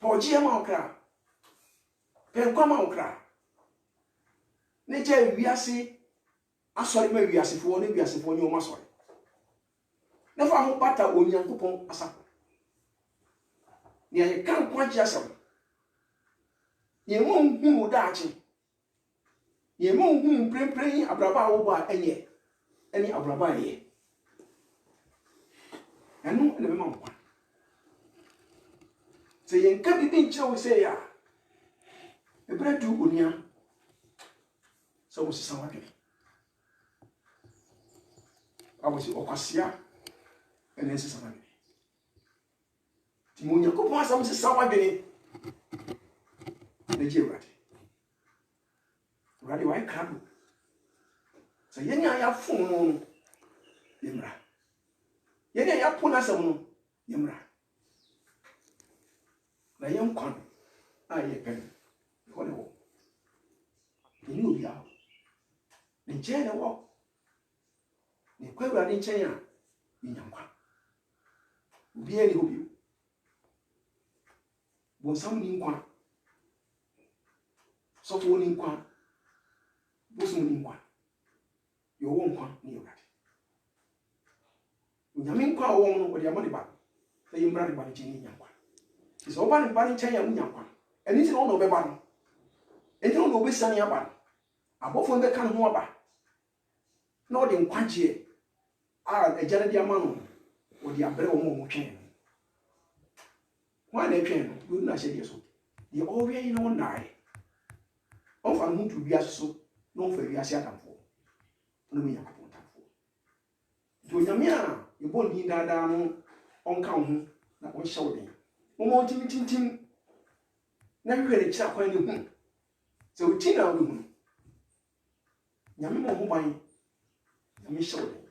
pa ogie ma okra pe nkwa ma okra ne je wiase asori ma wiase fo ne wiase fo nyi o ma sori ne fa ho pata Yakobon asap ni ye kan kwa ji asam ye mo hu daachi ye mo hu prempren abraba wo ba enye eni abraba ye enu ene me ma nkwa se ye nka bibi nkyere wo se ya ebra du onia so wo sisa wadwe awosi okwasia ene sisa wadwe ti mo Yakobon asam sisa wadwe ne je urade wa ikado se yenya ya fun no yemra yenya ya pona asam no yemra na yen kwan aye pen ko ne wo ni obi a ne je ne wo ne kwa urade nchen a nyankwa obi eni obi bon sam ni nkwa so fo ni nkwa bosu ni nkwa yo wo nkwa ni urade nyame nkwa wo no odi amode ba se yimbra de ba ni chini nyankwa so oba ni ba ni chen ya nyankwa eni ti no no be ba no enti no obe sani aba abofo be kan ho aba na odi nkwa je a ejare di ama no odi abre wo mo twen wa na twen no du na hye de so the owe yi no nai on fa no tu bi aso no fa wi ase atamfo no me Yakobon tamfo do nyame a yebo ni dada no on ka ho na on hye den o mo tintintim na hwere kira kwan ni hu se o tina o hu nyame mo ho ban nyame hye den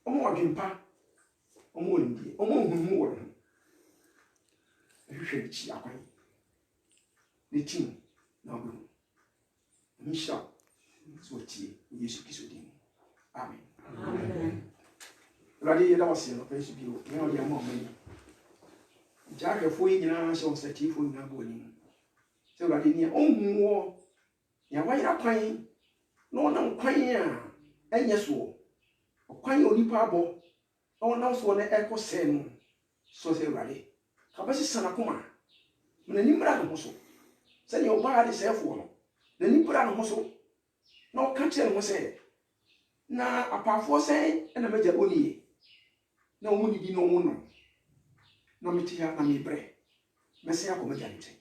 o mo adwempa o mo ndie o mo hu wo ho hwere kira kwan ni tin na o hu Misha sotie Yesu Kristo din. Amen. Amen. Radi yeda wase no pesu bio. Me o ya mo mani. Jaga fo yi nyina so sati fo nyina bo ni. Se radi ni onhu wo. Ya wa ya kwan no na kwan a enye so. Kwan onipa abo. O na so na ekose no. So se radi. Ka ba sisa na kuma. Me ni mra no so. Se ni oba de sefo no. Na nipura no so na o ka kire no se na apafo se na meja oni na o muni di no wo no na meti ha na mebre mese ya ko meja nche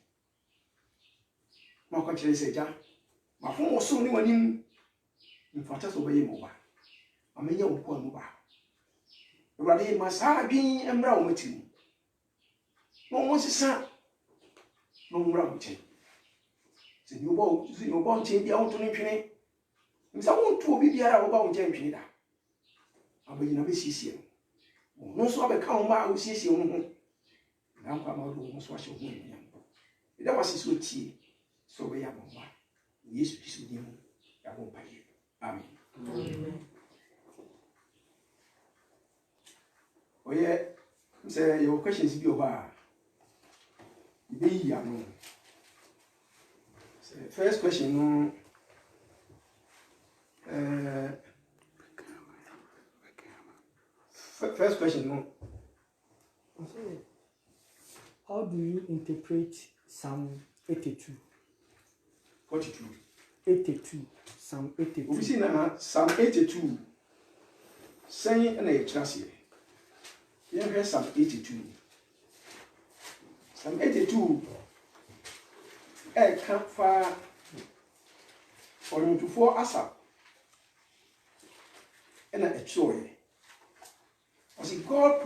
ma ko kire se ja ma fo wo so ni wanim mfata so be yemo ba amenya wo ko mu ba urade ma sa bin emra wo meti no mo sisa no mra wo che se ni obo nche bia wo to ni twene misa wo ntu obi biara wo ba wo nche twene da abayina be siesie no so abeka wo ma wo siesie wo ho na nkwa ma do wo so ahye wo nyam ida wasi so tie so be ya bomba Yesu Kristo ni mu ya bomba ye amen. Amen. Oye say your questions be over. No. First question, no. First question, no. How do you interpret Psalm 82? 42. 82. Psalm 82. We see now Psalm 82. Saying in a chassis. You hear Psalm 82. Psalm 82. I can't find for you to fall asap. And a joy. As God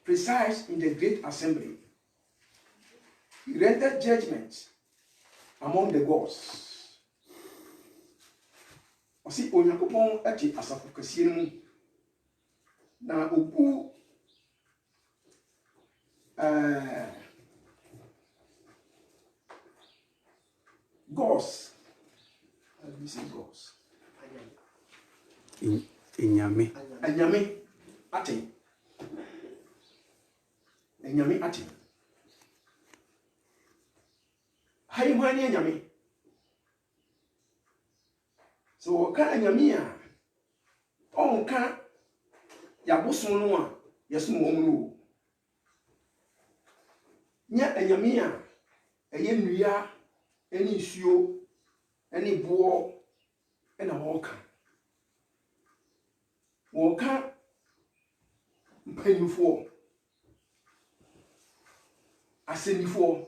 presides in the great assembly, He rendered judgment among the gods. Asi Onyankopɔn ati asafo kɛseɛ no mu na ogu gods. How do you say gods? Enyame ate. Enyame ate. Hayi mwani enyame. So ka enyame a onka yabosom no a yesom wo no. Nya enyame a eye nnua eni nsuo eni boɔ ena wɔka. Wɔka mpanyinfoɔ asenifoɔ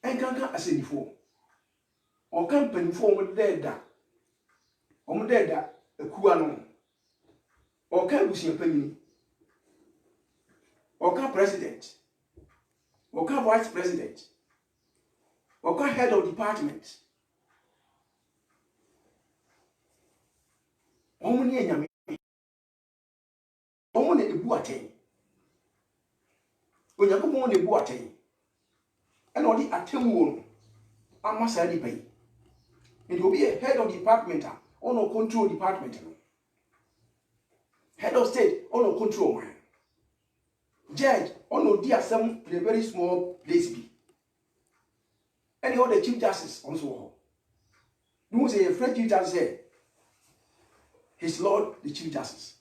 enkanka asenifoɔ ɔka mpanyinfoɔ wɔn dɛɛda akua no ɔka abusua panyin ɔka president ɔka vice president ɔka head of department wɔn ne enyame wɔn na ebu atɛn Onyankopɔn na ebu atɛn ɛna ɔde atemmuo no ama saa nipa yi and obi a head of department a ɔno control department no head of state ɔno control man judge ɔno di asɛm in a very small place bi ɛna ɔde chief justice ɔno so wɔ hɔ no say a French chief justice say his lord the chief justice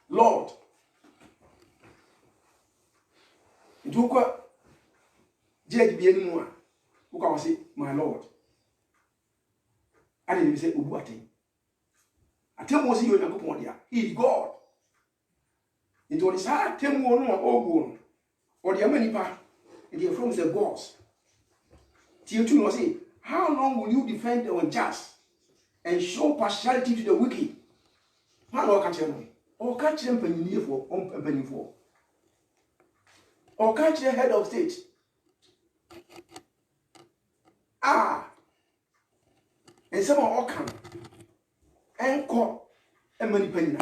lord ntukwa judge bi enimu a uka wase my lord and he say obu aten atemu si Onyankopɔn dia he is God it was sa atemu no ogu no or the amanipa and they from the gods T2 no say how long will you defend the unjust and show partiality to the wicked how long catch them or catch them mpanyinfo or catch the head of state and some of Okan and call a many penny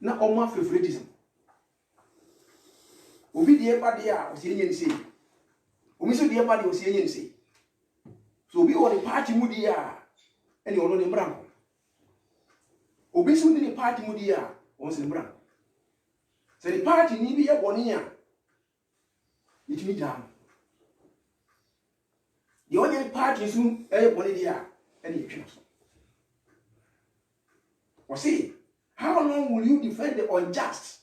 na oma favoritism obi die body a o se yen say omi so die body o se yen say so obi won the party mu die a ene ono ne mbram obi so ni party mu die a on se mbram se the party ni bi ye boni a itimi jam the only party soon boni dia ene yetwe so we see how long will you defend the unjust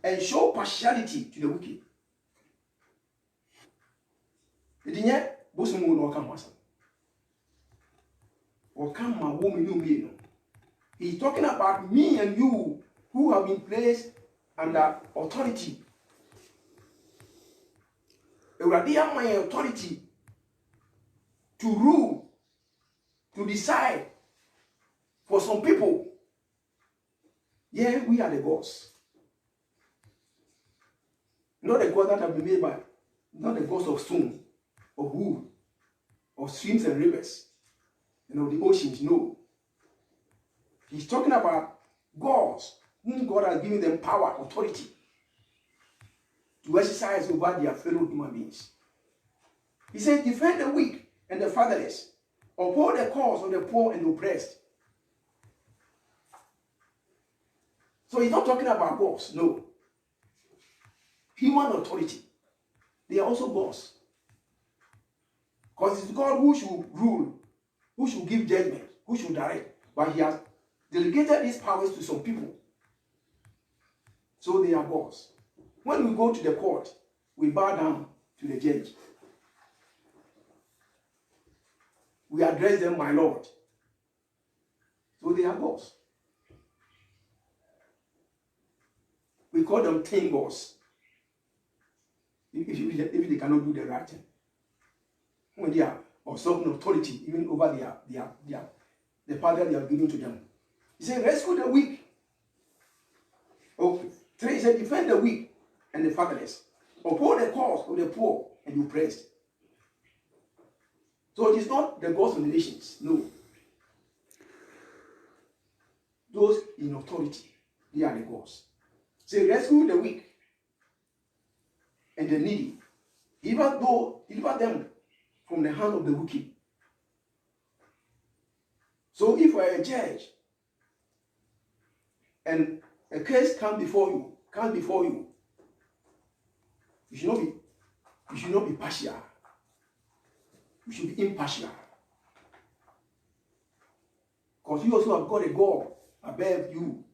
and show partiality to the wicked? Idinye bosumu no kan wasa. Or come my woman you me no. He's talking about me and you who have been placed under authority. Already have my authority to rule, to decide for some people. Yeah, we are the gods. Not the gods that have been made by, not the gods of stone, of wood, of streams and rivers, and of the oceans. No. He's talking about gods whom God has given them power, authority to exercise over their fellow human beings. He said, defend the weak and the fatherless, uphold the cause of the poor and oppressed. So he's not talking about boss, no. Human authority. They are also boss. Because it's God who should rule, who should give judgment, who should direct. But he has delegated these powers to some people. So they are boss. When we go to the court, we bow down to the judge. We address them, my Lord. So they are boss. We call them teen boss. If they cannot do the right thing. When they are usurping authority, even over the power that they have given to them. He said, rescue the weak. Okay. 3, he said, defend the weak and the fatherless. Uphold the cause of the poor and the oppressed. So it is not the gods of the nations, no. Those in authority, they are the gods. Say, rescue the weak and the needy. Deliver them from the hand of the wicked. So if you are a judge and a case comes before you, you should not be partial. You should be impartial. Because you also have got a God above you.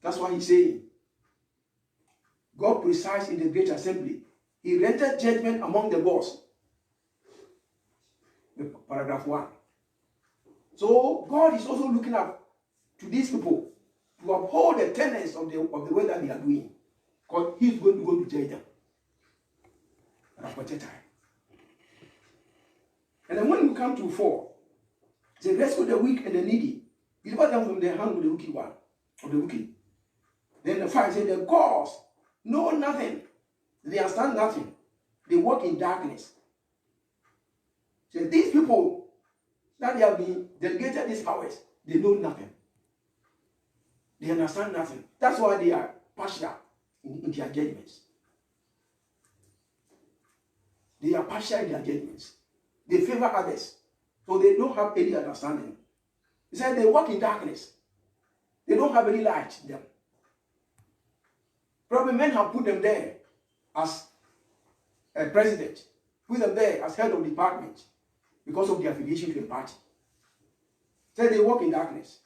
That's why he's saying, God presides in the great assembly. He rendered judgment among the gods. Paragraph 1. So God is also looking up to these people to uphold the tenets of the way that they are doing. Because he's going to go to judge them. And then when we come to 4, they rescue the weak and the needy, deliver them from the hand of the wicked one, of the wicked. Then the 5 says, the gods know nothing, they understand nothing, they walk in darkness. So these people that they have been delegated these powers, they know nothing. They understand nothing. That's why they are partial in their judgments. They are partial in their judgments. They favor others. So they don't have any understanding. He said they walk in darkness. They don't have any light in them. Probably men have put them there as a president, put them there as head of department because of their affiliation to a party. Said they walk in darkness.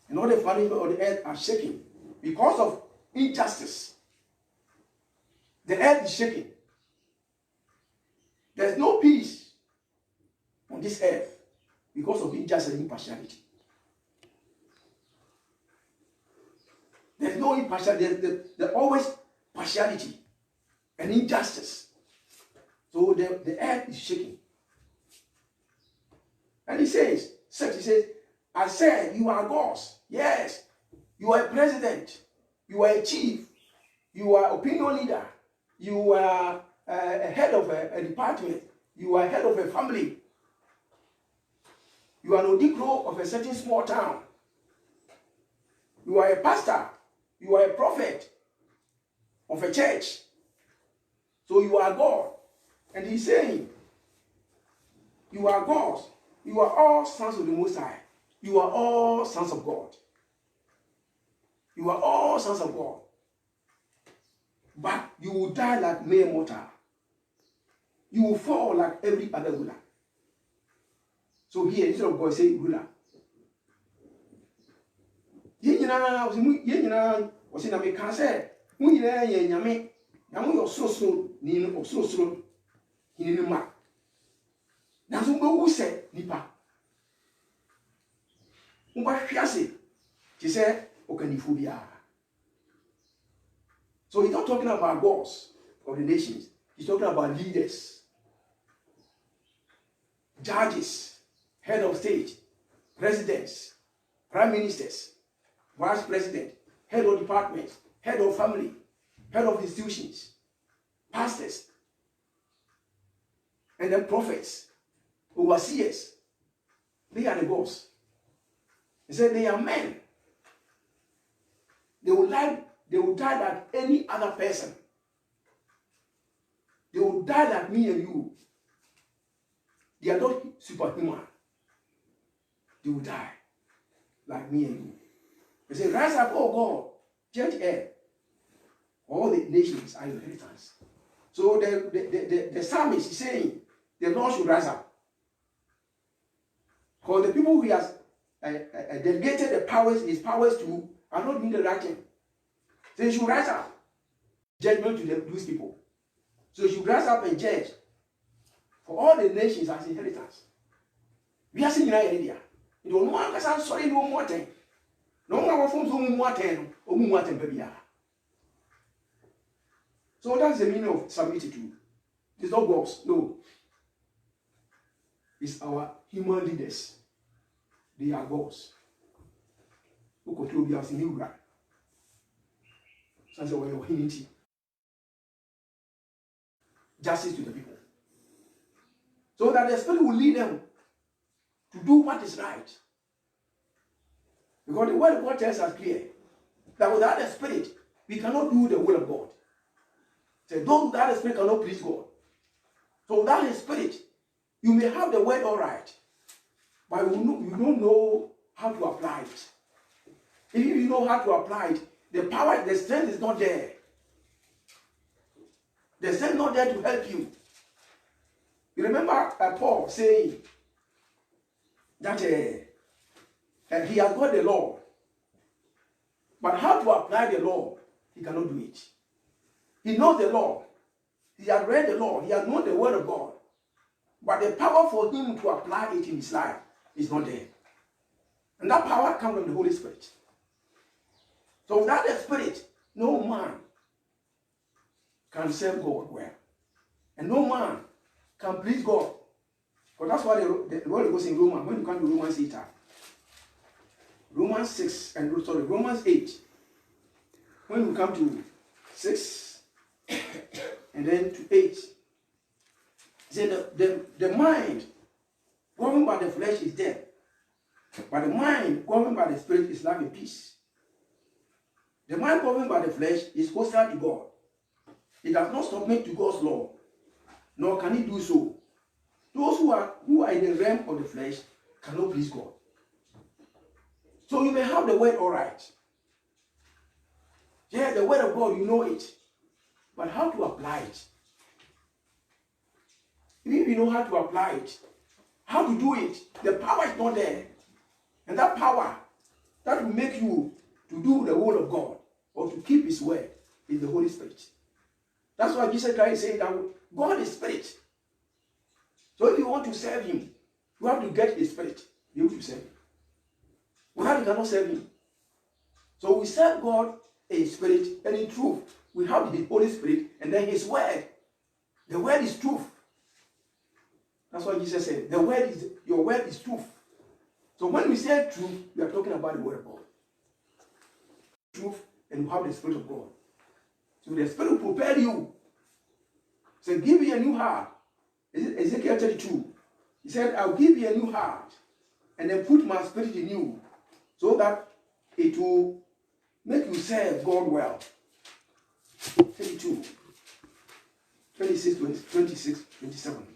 And all the families of the earth are shaking because of injustice. The earth is shaking. There's no peace on this earth because of injustice and impartiality. There's no impartiality. There's always partiality and injustice. So the earth is shaking. And he says, I said, you are gods. Yes, you are a president. You are a chief. You are opinion leader. You are a head of a department. You are head of a family. You are an odikro of a certain small town. You are a pastor. You are a prophet of a church. So you are God. And he's saying, you are gods. You are all sons of the Most High. You are all sons of God. You are all sons of God. But you will die like mere mortal. You will fall like every other ruler. So here, instead of God saying ruler, was in a make say, when you are yame, now you're so, Nino or so, in the mark. Now, who said, Nipa? What she said, Okaniphobia. So he's not talking about gods of the nations. He's talking about leaders, judges, head of state, presidents, prime ministers, vice president, head of departments, head of family, head of institutions, pastors, and then prophets, overseers. They are the gods. He said they are men. They will die like any other person. They will die like me and you. They are not superhuman. They will die like me and you. He said, rise up, oh God, judge earth. All the nations are your inheritance. So the psalmist is saying, the Lord should rise up. Because the people who he has delegated the powers, his powers to, are not doing the right thing. So he should rise up, judgment to those people. So he should rise up and judge for all the nations as inheritance. We are seeing in India. You don't want to say sorry no more thing. No one from some more thing or more thing, baby. So that's the meaning of submitting. It's not God's, no. It's our human leaders. They are gods. Who control us in New So that's why you're hinting. Justice to the people. So that the Spirit will lead them to do what is right. Because the word of God tells us clear that without the Spirit, we cannot do the will of God. So those without the Spirit cannot please God. So without the Spirit, you may have the word all right, but you don't know how to apply it. If you know how to apply it, the power, the strength is not there. The strength is not there to help you. You remember Paul saying that he has got the law, but how to apply the law, he cannot do it. He knows the law. He has read the law. He has known the word of God. But the power for him to apply it in his life is not there. And that power comes from the Holy Spirit. So without the Spirit, no man can serve God well. And no man can please God. Because that's why the word goes in Romans. When you come to Romans 8, Romans 8. When we come to 6 and then to 8, then the mind governed by the flesh is death, but the mind governed by the Spirit is life and peace. The mind governed by the flesh is hostile to God. It does not submit to God's law, nor can it do so. Those who are in the realm of the flesh cannot please God. So you may have the word all right. Yeah, the word of God, you know it. But how to apply it? If you know how to apply it, how to do it, the power is not there. And that power that will make you to do the will of God or to keep his word is the Holy Spirit. That's why Jesus Christ said that God is spirit. So if you want to serve him, you have to get his spirit. You have to serve him. Without you cannot serve him. So we serve God in spirit and in truth. We have the Holy Spirit and then his word. The word is truth. That's what Jesus said. Your word is truth. So when we say truth, we are talking about the word of God. Truth, and you have the Spirit of God. So the Spirit will prepare you. So give me a new heart. Ezekiel 32. He said, I'll give you a new heart and then put my spirit in you so that it will make you serve God well. 32, 26, 27.